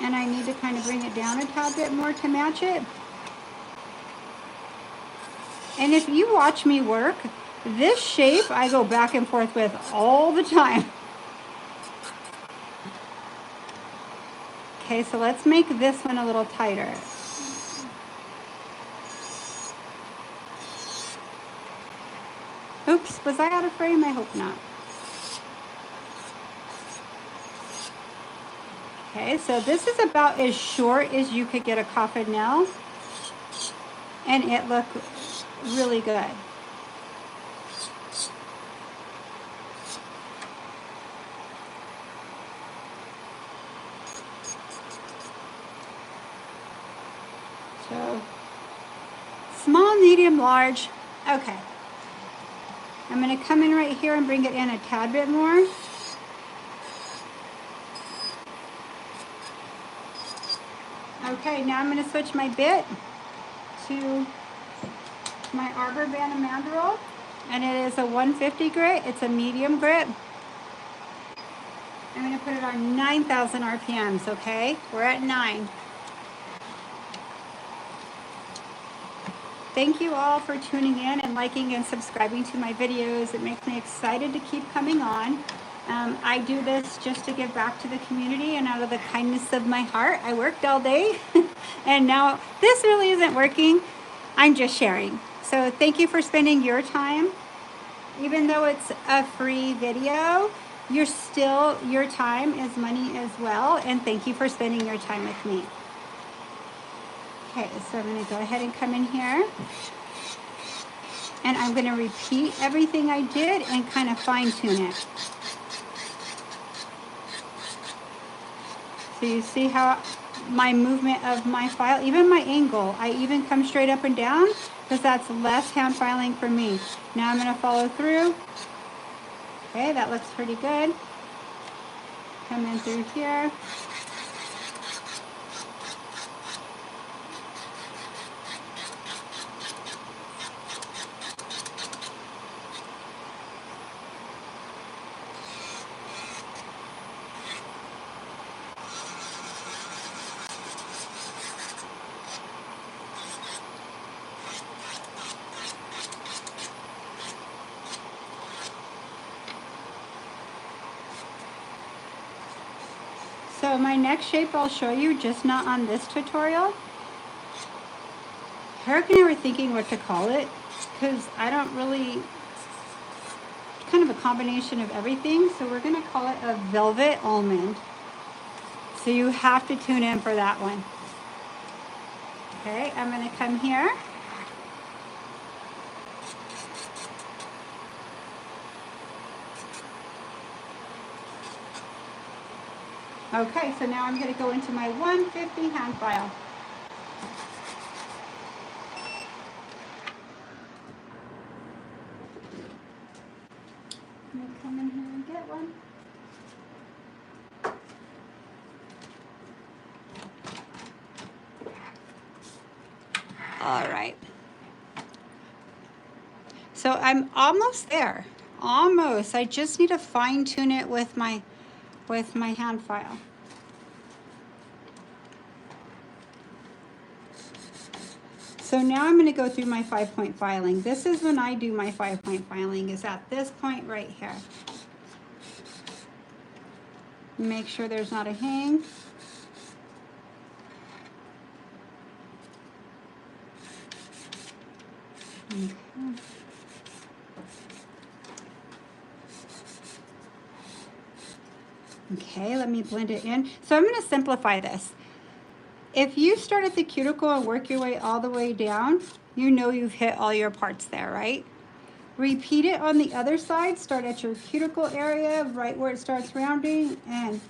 and I need to kind of bring it down a tad bit more to match it. And if you watch me work, this shape I go back and forth with all the time. Okay, so let's make this one a little tighter. Oops, was I out of frame? I hope not. Okay, so this is about as short as you could get a coffin nail, and it looked really good. So, small, medium, large. Okay. I'm going to come in right here and bring it in a tad bit more. Okay, now I'm going to switch my bit to my Arbor Band Mandrel, and it is a 150 grit. It's a medium grit. I'm going to put it on 9,000 RPMs, okay? We're at 9. Thank you all for tuning in and liking and subscribing to my videos. It makes me excited to keep coming on. I do this just to give back to the community and out of the kindness of my heart. I worked all day and now this really isn't working. I'm just sharing. So thank you for spending your time. Even though it's a free video, your time is money as well. And thank you for spending your time with me. Okay, so I'm going to go ahead and come in here. And I'm going to repeat everything I did and kind of fine tune it. So you see how my movement of my file, even my angle, I even come straight up and down because that's less hand filing for me. Now I'm going to follow through. Okay, that looks pretty good. Come in through here. So my next shape I'll show you, just not on this tutorial. Hurricane and I were thinking what to call it, because I don't really, it's kind of a combination of everything. So we're gonna call it a velvet almond. So you have to tune in for that one. Okay, I'm gonna come here. Okay, so now I'm gonna go into my 150 hand file. I'm gonna come in here and get one. All right. So I'm almost there. Almost. I just need to fine tune it with my hand file. So now I'm going to go through my 5-point filing. This is when I do my 5-point filing, is at this point right here. Make sure there's not a hang. Okay. Okay, let me blend it in. So I'm going to simplify this. If you start at the cuticle and work your way all the way down, you know you've hit all your parts there, right? Repeat it on the other side. Start at your cuticle area, right where it starts rounding, and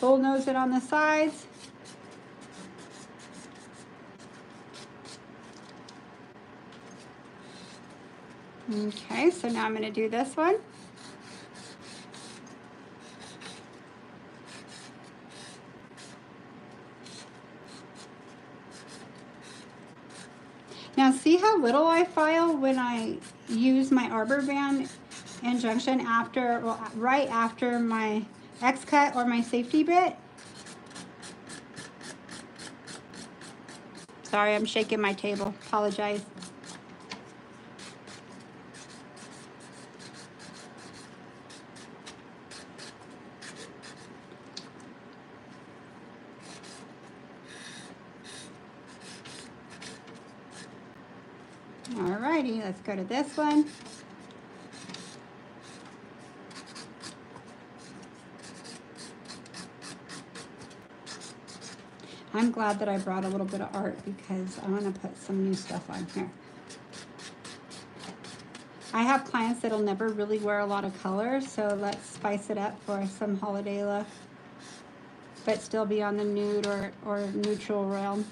bullnose it on the sides. Okay, so now I'm going to do this one. Now see how little I file when I use my arbor band injunction after, well, right after my X cut or my safety bit? Sorry, I'm shaking my table. Apologize. Alrighty, let's go to this one. I'm glad that I brought a little bit of art because I want to put some new stuff on here. I have clients that'll never really wear a lot of color, so let's spice it up for some holiday look, but still be on the nude or neutral realm.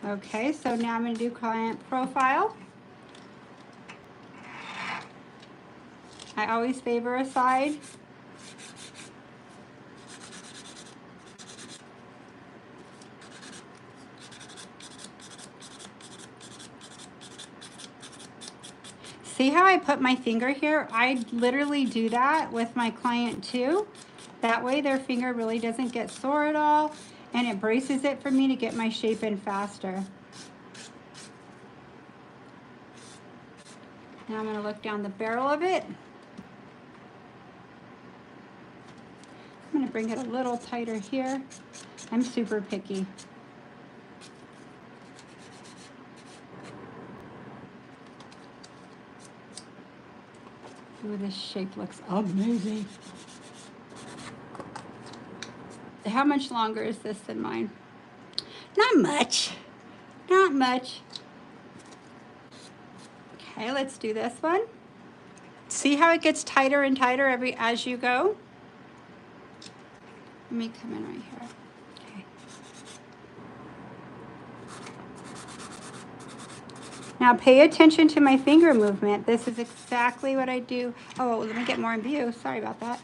Okay, so now I'm going to do client profile. I always favor a side. See how I put my finger here? I literally do that with my client too. That way their finger really doesn't get sore at all, and it braces it for me to get my shape in faster. Now I'm going to look down the barrel of it. I'm going to bring it a little tighter here. I'm super picky. Ooh, this shape looks amazing. How much longer is this than mine? Not much. Not much. Okay, let's do this one. See how it gets tighter and tighter as you go? Let me come in right here. Okay. Now pay attention to my finger movement. This is exactly what I do. Oh, let me get more in view. Sorry about that.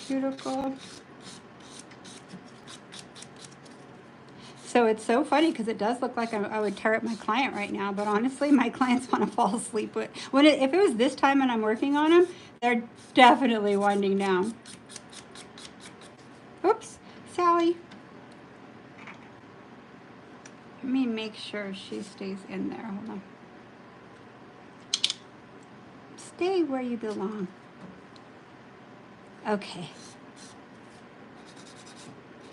Cuticle. So it's so funny because it does look like I would tear up my client right now, but honestly, my clients want to fall asleep with if it was this time and I'm working on them, they're definitely winding down. Oops, Sally. Let me make sure she stays in there. Hold on. Stay where you belong. Okay.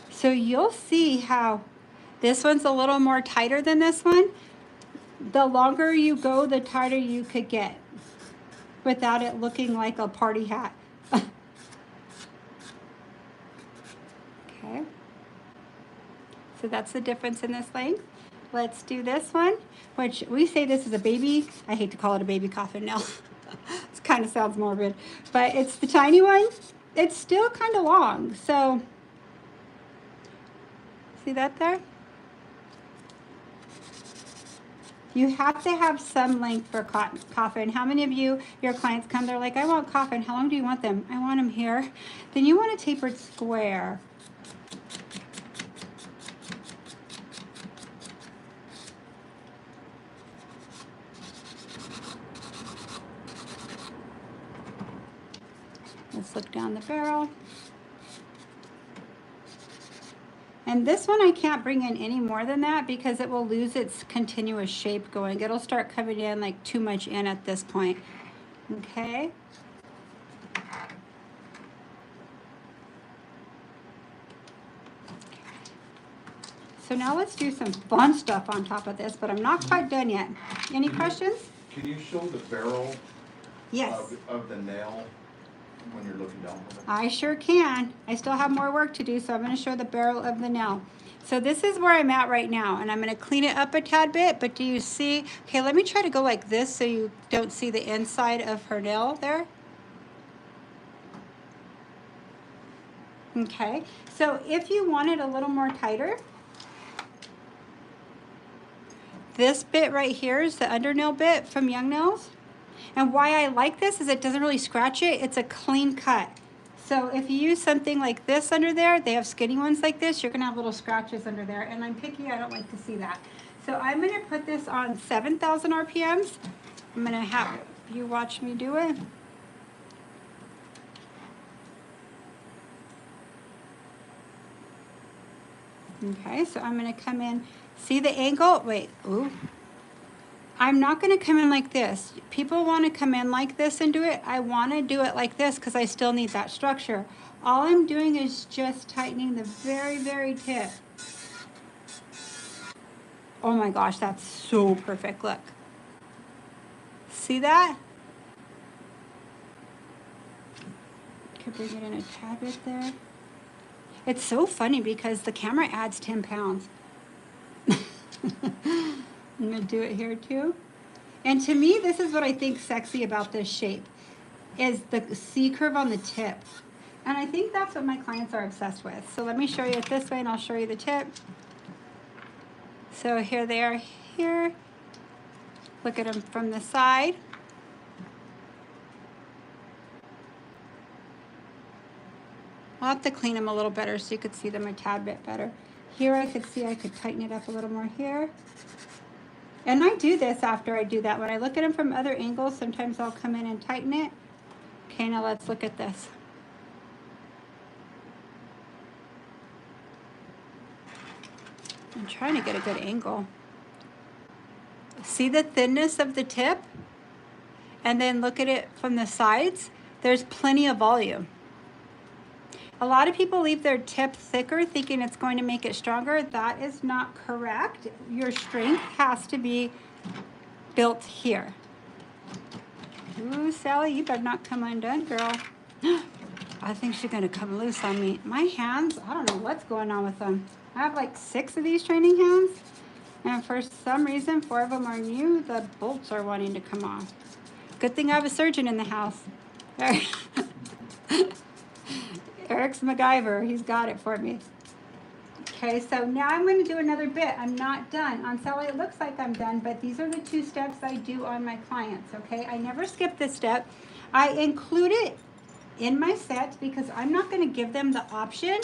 So you'll see how this one's a little more tighter than this one. The longer you go, the tighter you could get without it looking like a party hat. Okay. So that's the difference in this length. Let's do this one, which we say this is a baby. I hate to call it a baby coffin now. It kind of sounds morbid, but it's the tiny one. It's still kind of long. So see that there? You have to have some length for coffin. How many of you, your clients come, they're like, I want coffin. How long do you want them? I want them here. Then you want a tapered square. Let's look down the barrel. And this one I can't bring in any more than that because it will lose its continuous shape going. It'll start coming in like too much in at this point. Okay. So now let's do some fun stuff on top of this, but I'm not quite done yet. Any questions? Can you show the barrel Yes. of the nail when you're looking down from it? I sure can. I still have more work to do, so I'm going to show the barrel of the nail. So this is where I'm at right now, and I'm going to clean it up a tad bit, but do you see? Okay, let me try to go like this so you don't see the inside of her nail there. Okay, so if you want it a little more tighter, this bit right here is the undernail bit from Young Nails. And why I like this is it doesn't really scratch it. It's a clean cut. So if you use something like this under there, they have skinny ones like this, you're gonna have little scratches under there. And I'm picky, I don't like to see that. So I'm gonna put this on 7,000 RPMs. I'm gonna have you watch me do it. Okay, so I'm gonna come in, see the angle? Wait, ooh. I'm not going to come in like this. People want to come in like this and do it. I want to do it like this because I still need that structure. All I'm doing is just tightening the very, very tip. Oh my gosh, that's so perfect. Look. See that? Could bring it in a tad bit there. It's so funny because the camera adds 10 pounds. I'm going to do it here too. And to me, this is what I think sexy about this shape, is the C curve on the tip. And I think that's what my clients are obsessed with. So let me show you it this way and I'll show you the tip. So here they are here. Look at them from the side. I'll have to clean them a little better so you could see them a tad bit better. Here I could see I could tighten it up a little more here. And I do this after I do that. When I look at them from other angles, sometimes I'll come in and tighten it. Okay, now let's look at this. I'm trying to get a good angle. See the thinness of the tip? And then look at it from the sides. There's plenty of volume. A lot of people leave their tip thicker thinking it's going to make it stronger. That is not correct. Your strength has to be built here. Ooh, Sally, you better not come undone, girl. I think she's gonna come loose on me. My hands, I don't know what's going on with them. I have like 6 of these training hands, and for some reason 4 of them are new. The bolts are wanting to come off. Good thing I have a surgeon in the house. Eric's MacGyver, he's got it for me. Okay, so now I'm going to do another bit. I'm not done. On Sally, it looks like I'm done, but these are the 2 steps I do on my clients, okay? I never skip this step. I include it in my sets because I'm not going to give them the option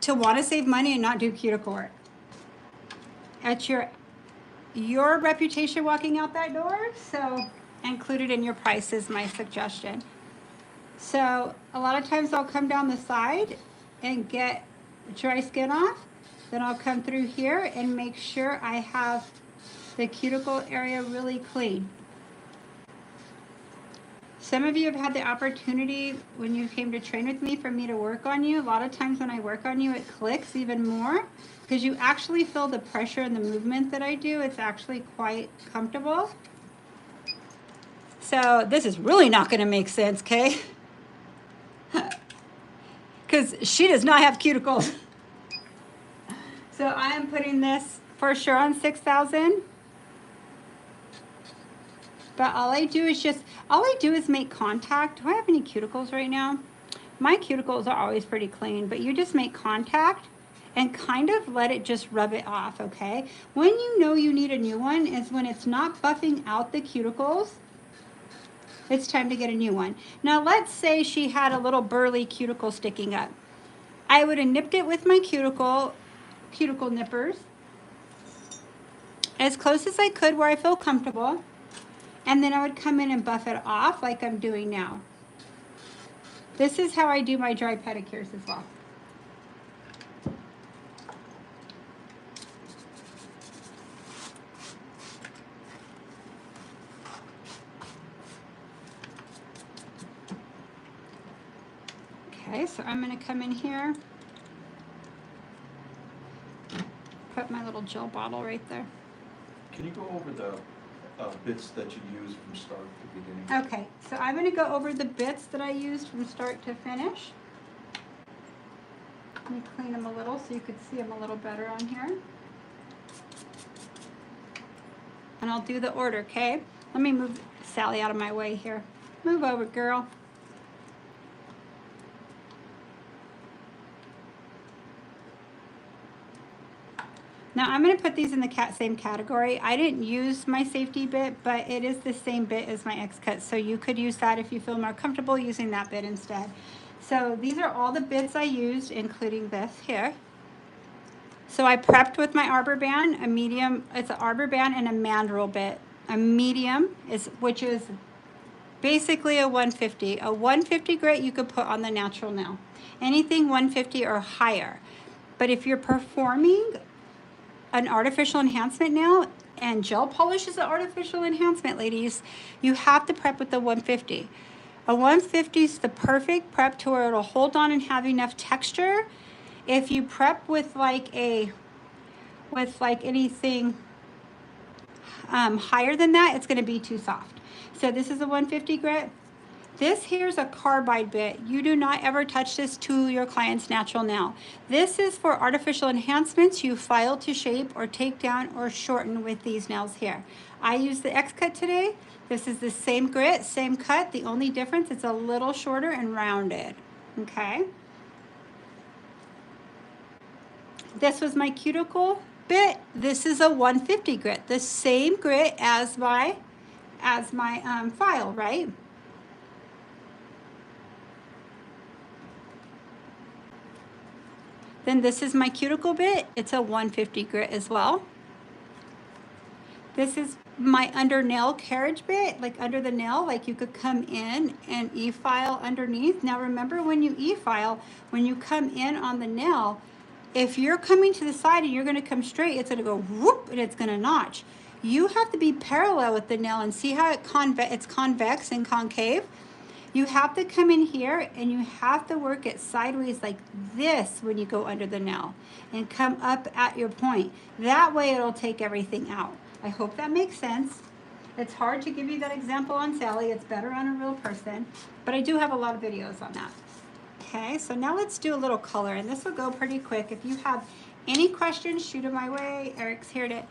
to want to save money and not do cuticle work. At your reputation walking out that door, so include it in your price is my suggestion. So a lot of times I'll come down the side and get dry skin off. Then I'll come through here and make sure I have the cuticle area really clean. Some of you have had the opportunity when you came to train with me for me to work on you. A lot of times when I work on you, it clicks even more because you actually feel the pressure and the movement that I do. It's actually quite comfortable. So this is really not going to make sense, Kay? Because she does not have cuticles. So I am putting this for sure on 6,000. But all I do is make contact. Do I have any cuticles right now? My cuticles are always pretty clean, but you just make contact and kind of let it just rub it off, okay? When you know you need a new one is when it's not buffing out the cuticles. It's time to get a new one. Now let's say she had a little burly cuticle sticking up. I would have nipped it with my cuticle nippers as close as I could where I feel comfortable. And then I would come in and buff it off like I'm doing now. This is how I do my dry pedicures as well. Okay, so I'm going to come in here, put my little gel bottle right there. Can you go over the bits that you use from start to beginning? Okay, so I'm going to go over the bits that I used from start to finish. Let me clean them a little so you could see them a little better on here. And I'll do the order, okay? Let me move Sally out of my way here. Move over, girl. Now I'm going to put these in the same category. I didn't use my safety bit, but it is the same bit as my X-cut, so you could use that if you feel more comfortable using that bit instead. So these are all the bits I used, including this here. So I prepped with my arbor band, a medium, it's an arbor band and a mandrel bit. A medium, which is basically a 150. A 150 grit you could put on the natural nail. Anything 150 or higher. But if you're performing an artificial enhancement nail, and gel polish is an artificial enhancement, ladies, you have to prep with the 150. A 150 is the perfect prep to where it'll hold on and have enough texture. If you prep with like anything higher than that, it's going to be too soft. So this is a 150 grit. This here's a carbide bit. You do not ever touch this to your client's natural nail. This is for artificial enhancements you file to shape or take down or shorten with these nails here. I use the X-cut today. This is the same grit, same cut. The only difference, it's a little shorter and rounded, okay? This was my cuticle bit. This is a 150 grit, the same grit as my file, right? Then this is my cuticle bit. It's a 150 grit as well. This is my under nail carriage bit, like under the nail, like you could come in and e-file underneath. Now remember, when you e-file, when you come in on the nail, if you're coming to the side and you're going to come straight, it's going to go whoop and it's going to notch. You have to be parallel with the nail and see how it's convex and concave. You have to come in here and you have to work it sideways like this when you go under the nail and come up at your point. That way it'll take everything out. I hope that makes sense. It's hard to give you that example on Sally. It's better on a real person, but I do have a lot of videos on that. Okay, so now let's do a little color, and this will go pretty quick. If you have any questions, shoot them my way. Eric's here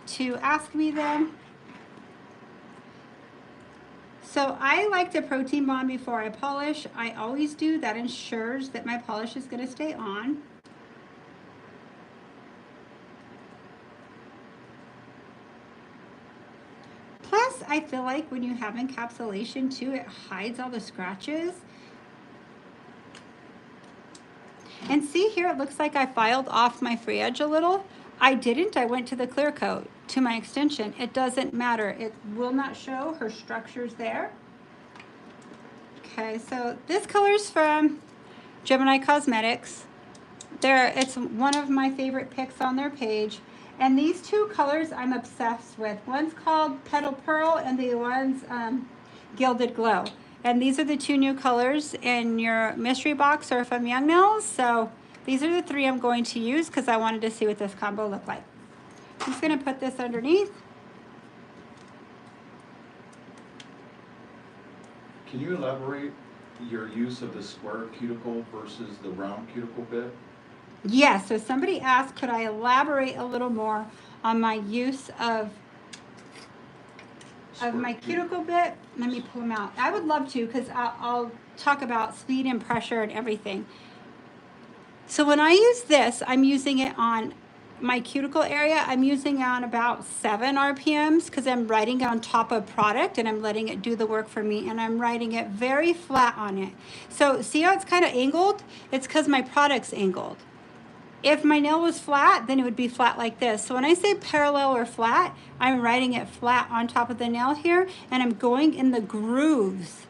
to ask me them. So I like to protein bond before I polish. I always do. That ensures that my polish is going to stay on. Plus, I feel like when you have encapsulation too, it hides all the scratches. And see here, it looks like I filed off my free edge a little. I didn't. I went to the clear coat to my extension. It doesn't matter. It will not show. Her structure's there. Okay, so this color's from Gemini Cosmetics. It's one of my favorite picks on their page. And these two colors I'm obsessed with. One's called Petal Pearl and the one's Gilded Glow. And these are the two new colors in your mystery box or from Young Nails. So these are the three I'm going to use because I wanted to see what this combo looked like. I'm just going to put this underneath. Can you elaborate your use of the square cuticle versus the round cuticle bit? Yeah, so somebody asked, could I elaborate a little more on my use of my cuticle bit? Let me pull them out. I would love to because I'll talk about speed and pressure and everything. So when I use this, I'm using it on my cuticle area. I'm using it on about 7 RPMs because I'm writing on top of product and I'm letting it do the work for me, and I'm writing it very flat on it. So see how it's kind of angled? It's because my product's angled. If my nail was flat, then it would be flat like this. So when I say parallel or flat, I'm writing it flat on top of the nail here, and I'm going in the grooves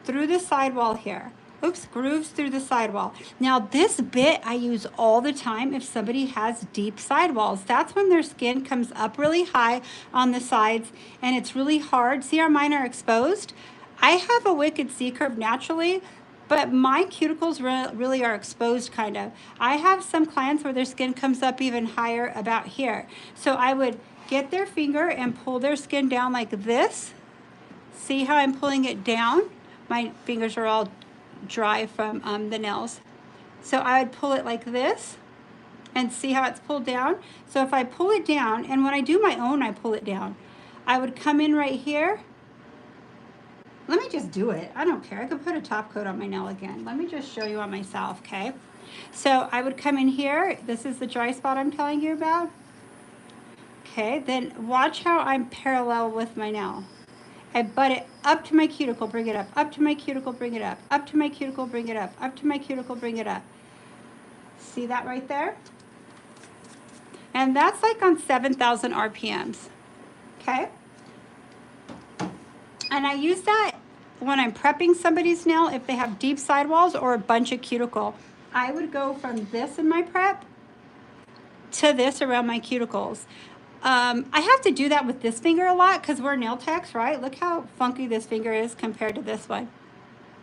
through the sidewall here. Oops, grooves through the sidewall. Now this bit I use all the time if somebody has deep sidewalls. That's when their skin comes up really high on the sides and it's really hard. See how mine are exposed? I have a wicked C curve naturally, but my cuticles really are exposed kind of. I have some clients where their skin comes up even higher about here. So I would get their finger and pull their skin down like this. See how I'm pulling it down? My fingers are all dry from the nails. So I would pull it like this and see how it's pulled down. So if I pull it down, and when I do my own, I pull it down. I would come in right here. Let me just do it. I don't care. I could put a top coat on my nail again. Let me just show you on myself, okay? So I would come in here. This is the dry spot I'm telling you about. Okay, then watch how I'm parallel with my nail. I butt it up to my cuticle, bring it up to my cuticle, bring it up to my cuticle, bring it up to my cuticle, bring it up. See that right there? And that's like on 7,000 RPMs, okay? And I use that when I'm prepping somebody's nail if they have deep sidewalls or a bunch of cuticle. I would go from this in my prep to this around my cuticles. I have to do that with this finger a lot because we're nail techs, right? Look how funky this finger is compared to this one.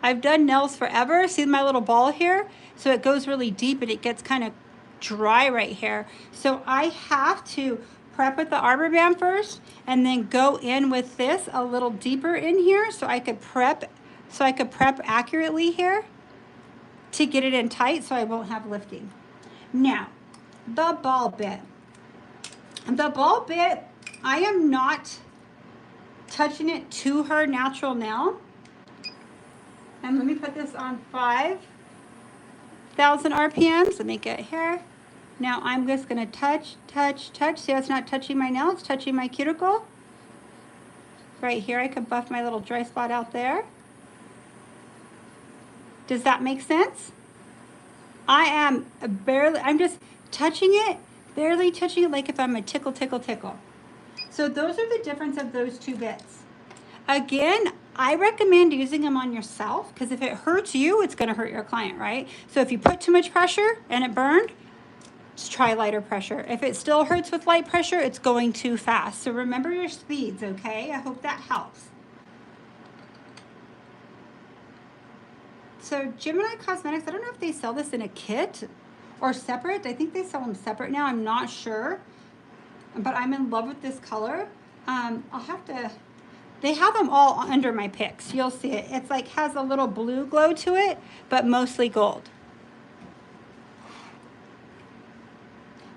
I've done nails forever. See my little ball here? So it goes really deep and it gets kind of dry right here. So I have to prep with the arbor band first and then go in with this a little deeper in here so I could prep accurately here to get it in tight so I won't have lifting. Now, the ball bit. The ball bit, I am not touching it to her natural nail. And let me put this on 5,000 RPMs. Let me get here. Now I'm just gonna touch, touch, touch. See how it's not touching my nail, it's touching my cuticle. Right here, I could buff my little dry spot out there. Does that make sense? I'm just touching it, barely touching it like if I'm a tickle, tickle, tickle. So those are the difference of those two bits. Again, I recommend using them on yourself because if it hurts you, it's gonna hurt your client, right? So if you put too much pressure and it burned, just try lighter pressure. If it still hurts with light pressure, it's going too fast. So remember your speeds, okay? I hope that helps. So Gemini Cosmetics, I don't know if they sell this in a kit or separate. I think they sell them separate now. I'm not sure, but I'm in love with this color. They have them all under my picks. You'll see it. It's like has a little blue glow to it, but mostly gold.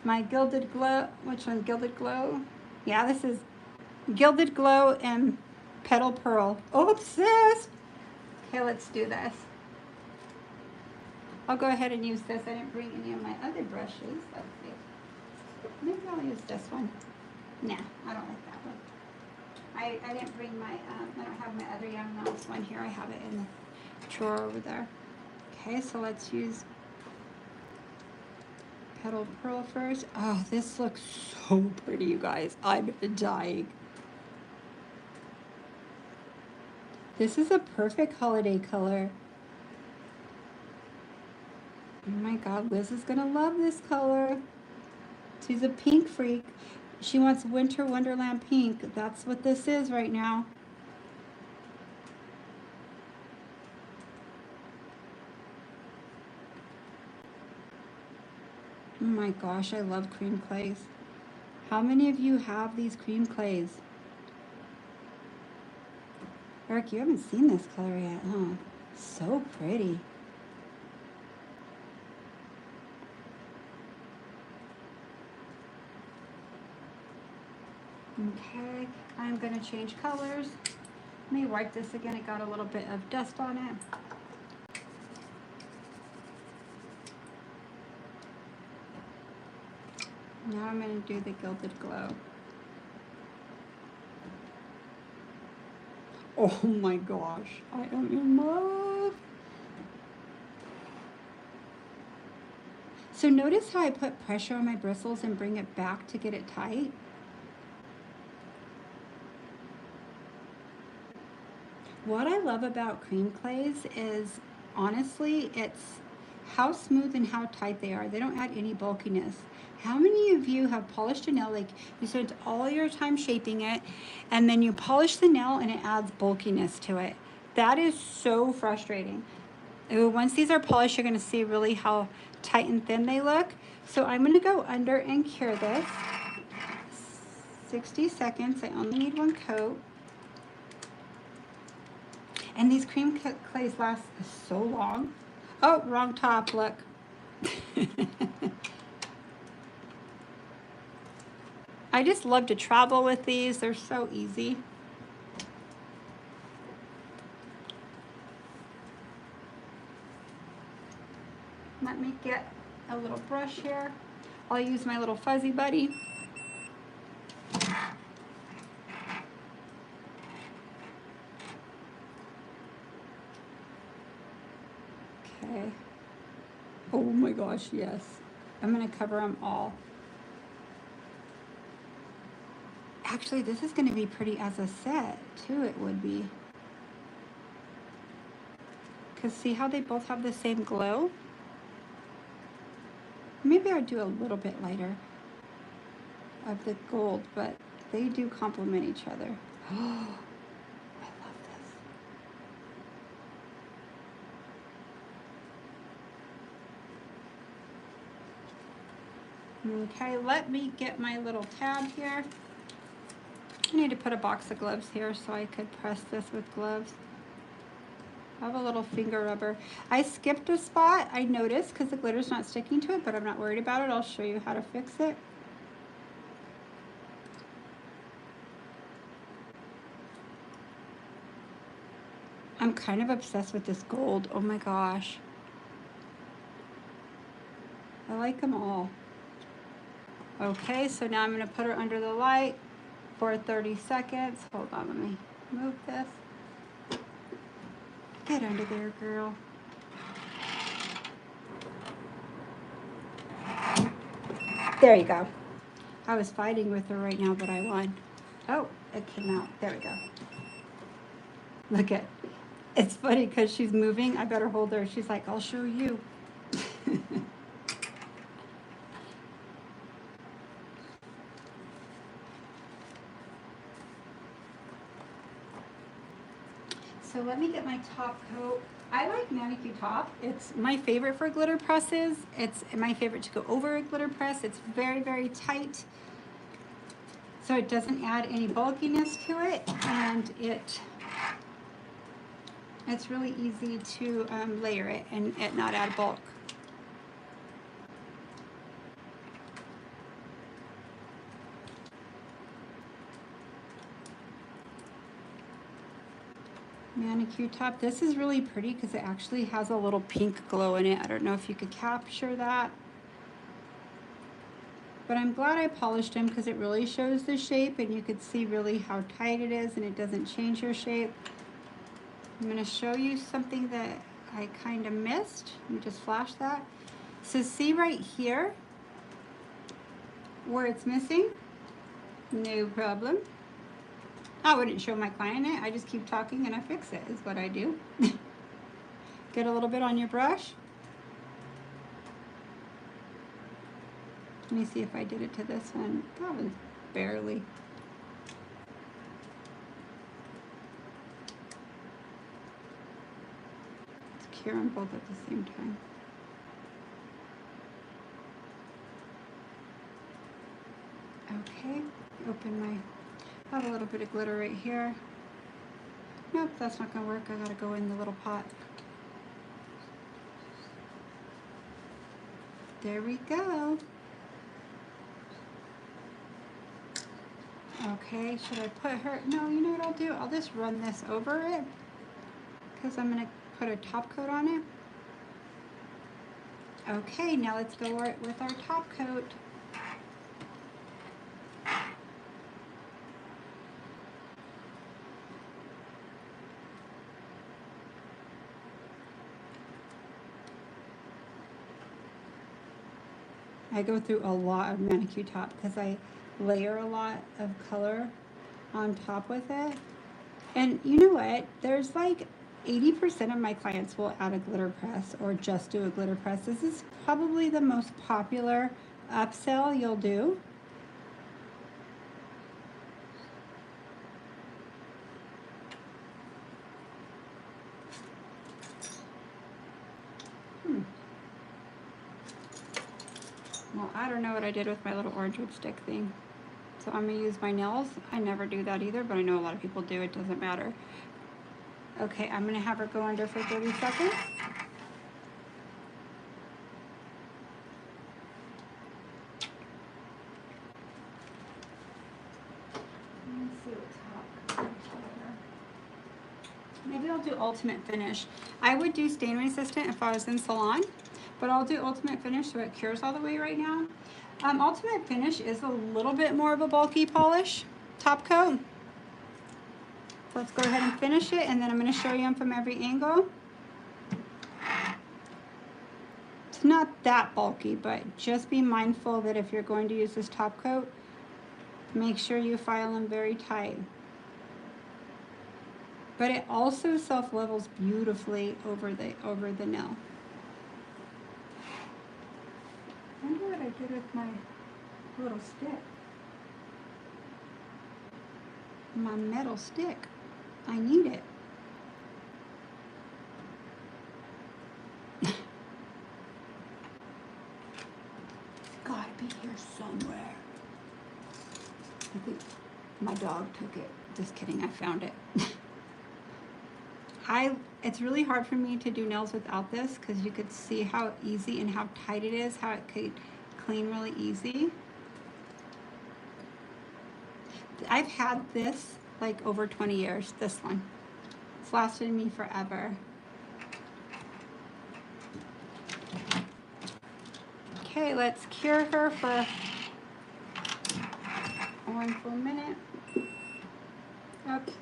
My Gilded Glow, which one? Gilded Glow? Yeah, this is Gilded Glow and Petal Pearl. Oh, obsessed! Okay, let's do this. I'll go ahead and use this. I didn't bring any of my other brushes. Let's see. Maybe I'll use this one. Nah, I don't like that one. I didn't bring my, I don't have my other Young Nails one here. I have it in the drawer over there. Okay, so let's use Petal Pearl first. Oh, this looks so pretty, you guys. I'm dying. This is a perfect holiday color. Oh my God, Liz is gonna love this color. She's a pink freak. She wants Winter Wonderland pink. That's what this is right now. Oh my gosh, I love cream clays. How many of you have these cream clays? Eric, you haven't seen this color yet, huh? So pretty. Okay, I'm gonna change colors. Let me wipe this again. It got a little bit of dust on it. Now I'm gonna do the Gilded Glow. Oh my gosh, I am in love. So notice how I put pressure on my bristles and bring it back to get it tight? What I love about cream clays is, honestly, it's how smooth and how tight they are. They don't add any bulkiness. How many of you have polished a nail, like you spent all your time shaping it, and then you polish the nail and it adds bulkiness to it? That is so frustrating. Once these are polished, you're gonna see really how tight and thin they look. So I'm gonna go under and cure this. 60 seconds, I only need one coat. And these cream clays last so long. Oh, wrong top, look. I just love to travel with these. They're so easy. Let me get a little brush here. I'll use my little fuzzy buddy. Okay. Oh my gosh, yes. I'm gonna cover them all. Actually, this is gonna be pretty as a set, too, it would be. Because see how they both have the same glow? Maybe I'd do a little bit lighter of the gold, but they do complement each other. Oh, I love this. Okay, let me get my little tab here. I need to put a box of gloves here so I could press this with gloves. I have a little finger rubber. I skipped a spot, I noticed, because the glitter's not sticking to it, but I'm not worried about it. I'll show you how to fix it. I'm kind of obsessed with this gold. Oh my gosh. I like them all. Okay, so now I'm gonna put her under the light for 30 seconds. Hold on, let me move this. Get under there, girl. There you go. I was fighting with her right now, but I won. Oh, it came out. There we go. Look at, it's funny because she's moving. I better hold her. She's like, I'll show you. So let me get my top coat. I like Manicure Top. It's my favorite for glitter presses. It's my favorite to go over a glitter press. It's very, very tight, so it doesn't add any bulkiness to it, and it's really easy to layer it and it not add bulk. Manicure Top. This is really pretty because it actually has a little pink glow in it. I don't know if you could capture that. But I'm glad I polished them because it really shows the shape and you could see really how tight it is and it doesn't change your shape. I'm going to show you something that I kind of missed. Let me just flash that. So see right here where it's missing? No problem. I wouldn't show my client it. I just keep talking and I fix it is what I do. Get a little bit on your brush. Let me see if I did it to this one. That was barely. Let's cure them both at the same time. Okay, open my, I have a little bit of glitter right here. Nope, that's not gonna work. I gotta go in the little pot. There we go. Okay, should I put her, no, you know what I'll do? I'll just run this over it because I'm gonna put a top coat on it. Okay, now let's go with our top coat. I go through a lot of manicure top because I layer a lot of color on top with it. And you know what? There's like 80% of my clients will add a glitter press or just do a glitter press. This is probably the most popular upsell you'll do. Well, I don't know what I did with my little orange wood stick thing. So I'm gonna use my nails. I never do that either, but I know a lot of people do. It doesn't matter. Okay, I'm gonna have her go under for 30 seconds. Let's see what top. Maybe I'll do ultimate finish. I would do stain resistant if I was in salon, but I'll do ultimate finish so it cures all the way right now. Ultimate finish is a little bit more of a bulky polish top coat. So let's go ahead and finish it, and then I'm going to show you them from every angle. It's not that bulky, but just be mindful that if you're going to use this top coat, make sure you file them very tight. But it also self-levels beautifully over the nail. I wonder what I did with my little stick. My metal stick. I need it. It's gotta be here somewhere. I think my dog took it. Just kidding, I found it. It's really hard for me to do nails without this because you could see how easy and how tight it is, how it could clean really easy. I've had this like over 20 years, this one. It's lasted me forever. Okay, let's cure her for 1 full minute. Okay.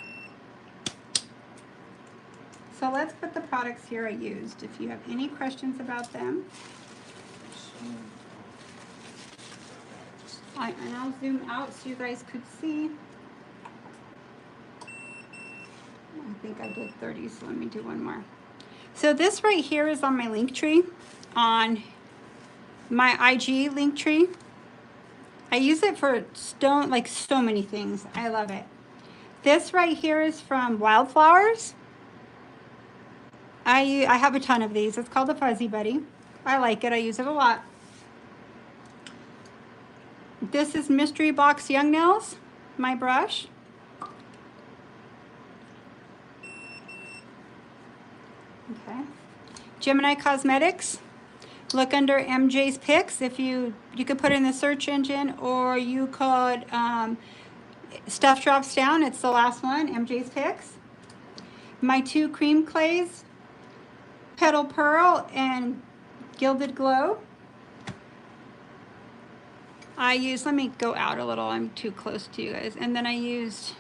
So let's put the products here I used. If you have any questions about them. And I'll zoom out so you guys could see. I think I did 30, so let me do one more. So this right here is on my link tree, on my IG link tree. I use it for like so many things. I love it. This right here is from Wildflowers. I have a ton of these. It's called the Fuzzy Buddy. I like it. I use it a lot. This is Mystery Box Young Nails, my brush. Okay. Gemini Cosmetics. Look under MJ's Picks. If you could put in the search engine, or you could, stuff drops down. It's the last one, MJ's Picks. My two cream clays, Petal Pearl and Gilded Glow. I used, let me go out a little, I'm too close to you guys. And then I used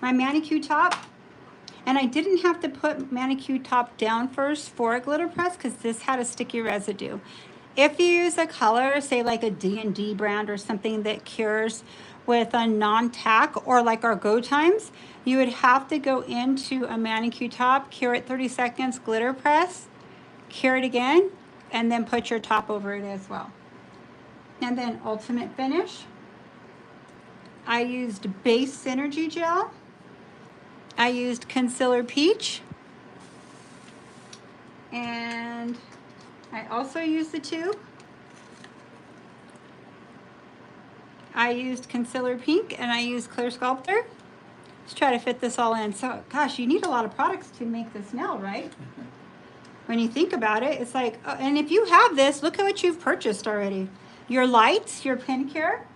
my manicure top. And I didn't have to put manicure top down first for a glitter press because this had a sticky residue. If you use a color, say like a D&D brand or something that cures with a non-tack, or like our Go Times, you would have to go into a manicure top, cure it 30 seconds, glitter press, cure it again, and then put your top over it as well. And then Ultimate Finish. I used Base Synergy Gel. I used Concealer Peach. And I also used the tube. I used Concealer Pink and I used Clear Sculptor. Let's try to fit this all in. So, gosh, you need a lot of products to make this nail, right? When you think about it, it's like, and if you have this, look at what you've purchased already. Your lights, your pin care.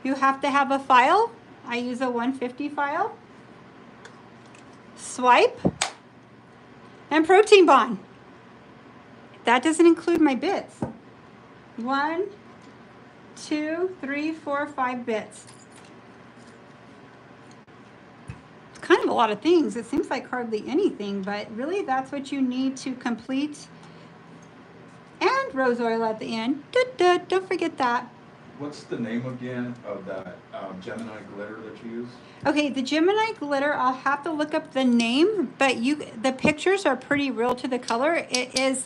You have to have a file. I use a 150 file. Swipe. And protein bond. That doesn't include my bits. 1, 2, 3, 4, 5 bits. It's kind of a lot of things. It seems like hardly anything, but really that's what you need to complete. And rose oil at the end. Don't forget that. What's the name again of that Gemini glitter that you use? Okay, the Gemini glitter, I'll have to look up the name, but the pictures are pretty real to the color. They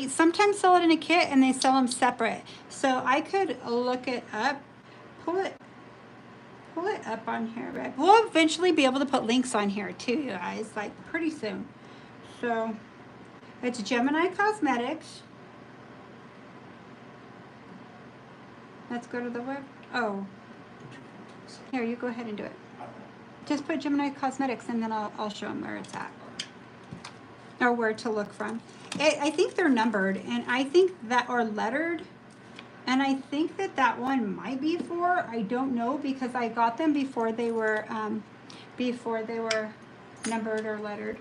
sometimes sell it in a kit and they sell them separate. So I could look it up, pull it up on here. Right? We'll eventually be able to put links on here too, you guys, like pretty soon. So it's Gemini Cosmetics. Let's go to the web. Oh, here, you go ahead and do it. Just put Gemini Cosmetics and then I'll show them where it's at. Or where to look from. I think they're numbered and I think that are lettered. And I think that one might be 4. I don't know because I got them before they were numbered or lettered.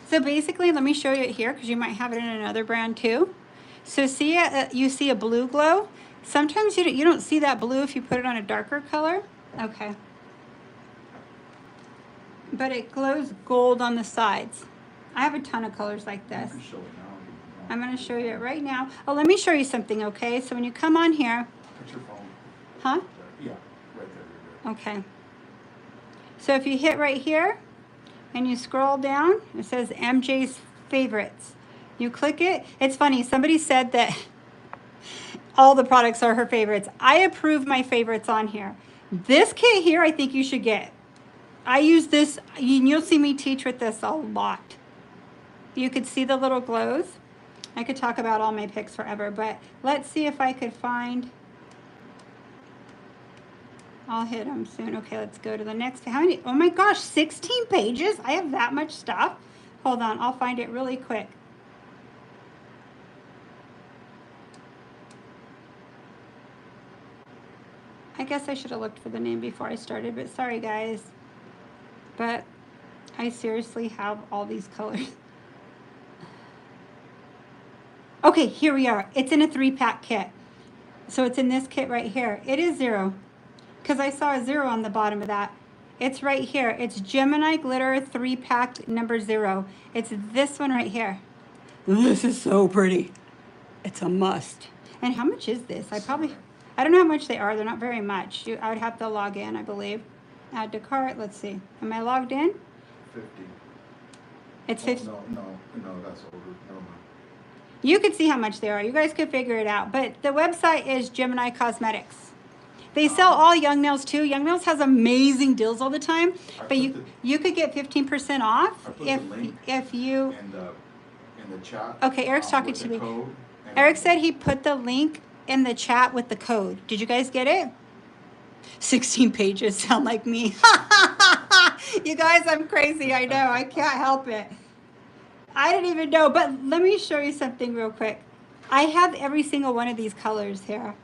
So basically, let me show you it here because you might have it in another brand too. So see, you see a blue glow. Sometimes you don't see that blue if you put it on a darker color. Okay. But it glows gold on the sides. I have a ton of colors like this. You can show it now. I'm going to show you it right now. Oh, let me show you something, okay? So when you come on here. Put your phone. Huh? Yeah, right there. Okay. So if you hit right here and you scroll down, it says MJ's Favorites. You click it. It's funny. Somebody said that all the products are her favorites. I approve my favorites on here. This kit here, I think you should get. I use this, and you'll see me teach with this a lot. You could see the little glows. I could talk about all my picks forever, but let's see if I could find. I'll hit them soon. Okay, let's go to the next. How many? Oh my gosh, 16 pages? I have that much stuff? Hold on, I'll find it really quick. I guess I should have looked for the name before I started, but sorry guys. But I seriously have all these colors. Okay, here we are. It's in a 3-pack kit. So it's in this kit right here. It is 0, because I saw a 0 on the bottom of that. It's right here. It's Gemini Glitter 3-pack number 0. It's this one right here. This is so pretty. It's a must. And how much is this? I don't know how much they are. They're not very much. I would have to log in, I believe. Add to cart. Let's see. Am I logged in? 50. It's 50. No, that's older. Never mind. You could see how much they are. You guys could figure it out. But the website is Gemini Cosmetics. They sell all Young Nails too. Young Nails has amazing deals all the time. But you could get 15% off if you. In the chat. Okay, Eric's talking to me. Eric said he put the link in the chat with the code. Did you guys get it? 16 pages sound like me. You guys, I'm crazy. I know. I can't help it. I didn't even know. But let me show you something real quick. I have every single one of these colors here.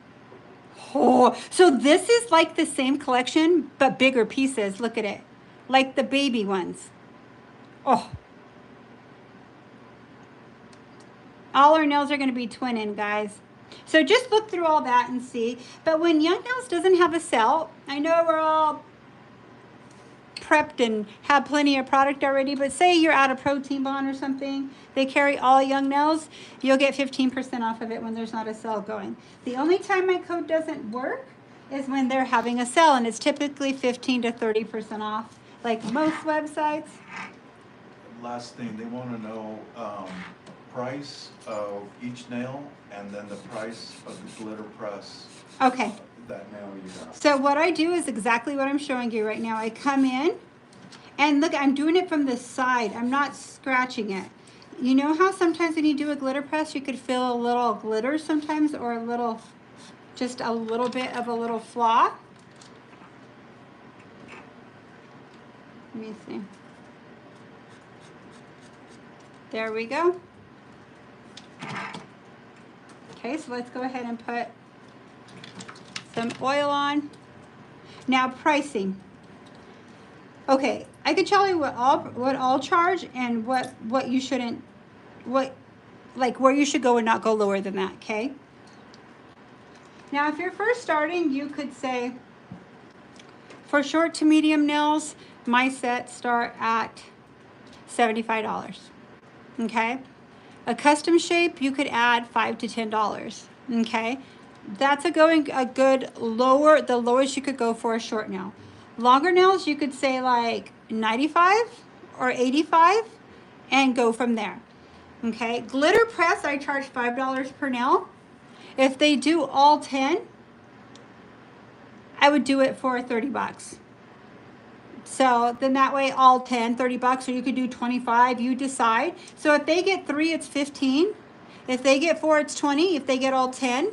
Oh, so this is like the same collection, but bigger pieces. Look at it. Like the baby ones. Oh. All our nails are going to be twinning, guys. So just look through all that and see. But when Young Nails doesn't have a sale, I know we're all prepped and have plenty of product already, but say you're out of Protein Bond or something, they carry all Young Nails, you'll get 15% off of it when there's not a sale going. The only time my code doesn't work is when they're having a sale, and it's typically 15 to 30% off, like most websites. last thing, they wanna know, price of each nail and then the price of the glitter press. Okay. That nail you got. So what I do is exactly what I'm showing you right now. I come in and look, I'm doing it from the side. I'm not scratching it. You know how sometimes when you do a glitter press, you could feel a little glitter sometimes, or a little, just a little bit of a little flaw? Let me see. There we go. Okay, so let's go ahead and put some oil on. Now pricing. Okay, I could tell you what I'll charge and what you shouldn't, like where you should go and not go lower than that, okay? Now if you're first starting, you could say, for short to medium nails, my sets start at $75, okay? A custom shape, you could add $5 to $10, okay? That's a good lower, the lowest you could go for a short nail. Longer nails, you could say like 95 or 85 and go from there, okay? Glitter press, I charge $5 per nail. If they do all 10, I would do it for 30 bucks. So then that way all 10, 30 bucks, or you could do 25, you decide. So if they get 3, it's 15. If they get 4, it's 20. If they get all 10,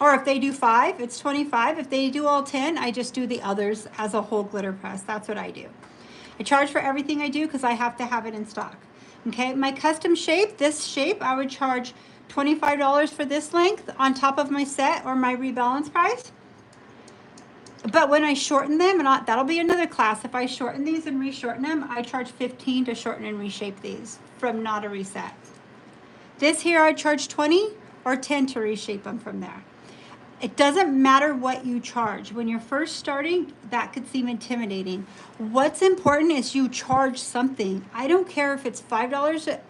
or if they do 5, it's 25. If they do all 10, I just do the others as a whole glitter press. That's what I do. I charge for everything I do because I have to have it in stock. Okay, my custom shape, this shape, I would charge $25 for this length on top of my set or my rebalance price. But when I shorten them, and that'll be another class. If I shorten these and reshorten them, I charge 15 to shorten and reshape these from not a reset. This here, I charge 20 or 10 to reshape them from there. It doesn't matter what you charge. When you're first starting, that could seem intimidating. What's important is you charge something. I don't care if it's $5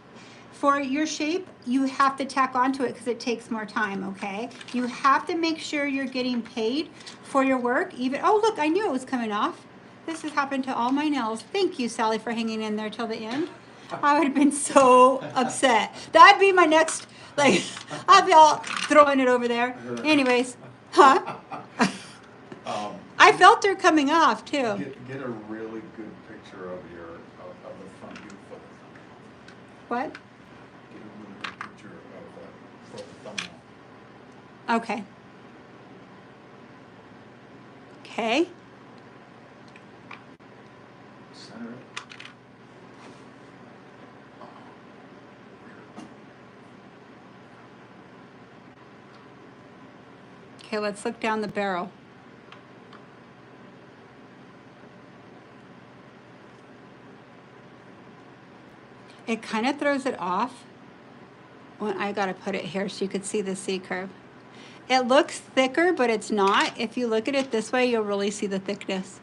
for your shape, you have to tack onto it because it takes more time, okay? You have to make sure you're getting paid for your work. Even, oh look, I knew it was coming off. This has happened to all my nails. Thank you, Sally, for hanging in there till the end. I would have been so upset. That'd be my next, like, I'd be all throwing it over there. Anyways, huh? I felt her coming off too. Get a really good picture of the front view for the thumbnail. What? Get a really good picture for the thumbnail. Okay. Okay. Center it. Okay, let's look down the barrel. It kind of throws it off when I gotta put it here so you could see the C curve. It looks thicker, but it's not. If you look at it this way, you'll really see the thickness.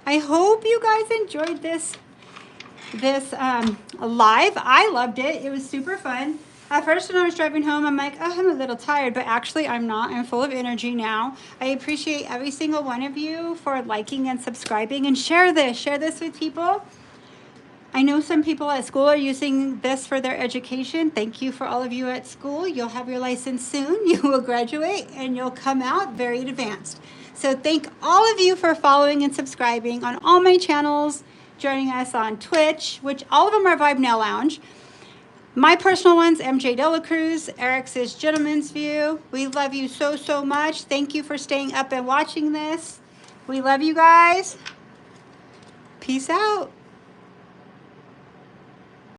I hope you guys enjoyed this live. I loved it. It was super fun. At first when I was driving home, I'm like, oh, I'm a little tired, but actually I'm not. I'm full of energy now. I appreciate every single one of you for liking and subscribing, and share this with people. I know some people at school are using this for their education. Thank you for all of you at school. You'll have your license soon. You will graduate and you'll come out very advanced. So thank all of you for following and subscribing on all my channels, joining us on Twitch, which all of them are Vibe Nail Lounge. My personal one's Mjay De La Cruz. Eric's is Gentleman's View. We love you so, so much. Thank you for staying up and watching this. We love you guys. Peace out.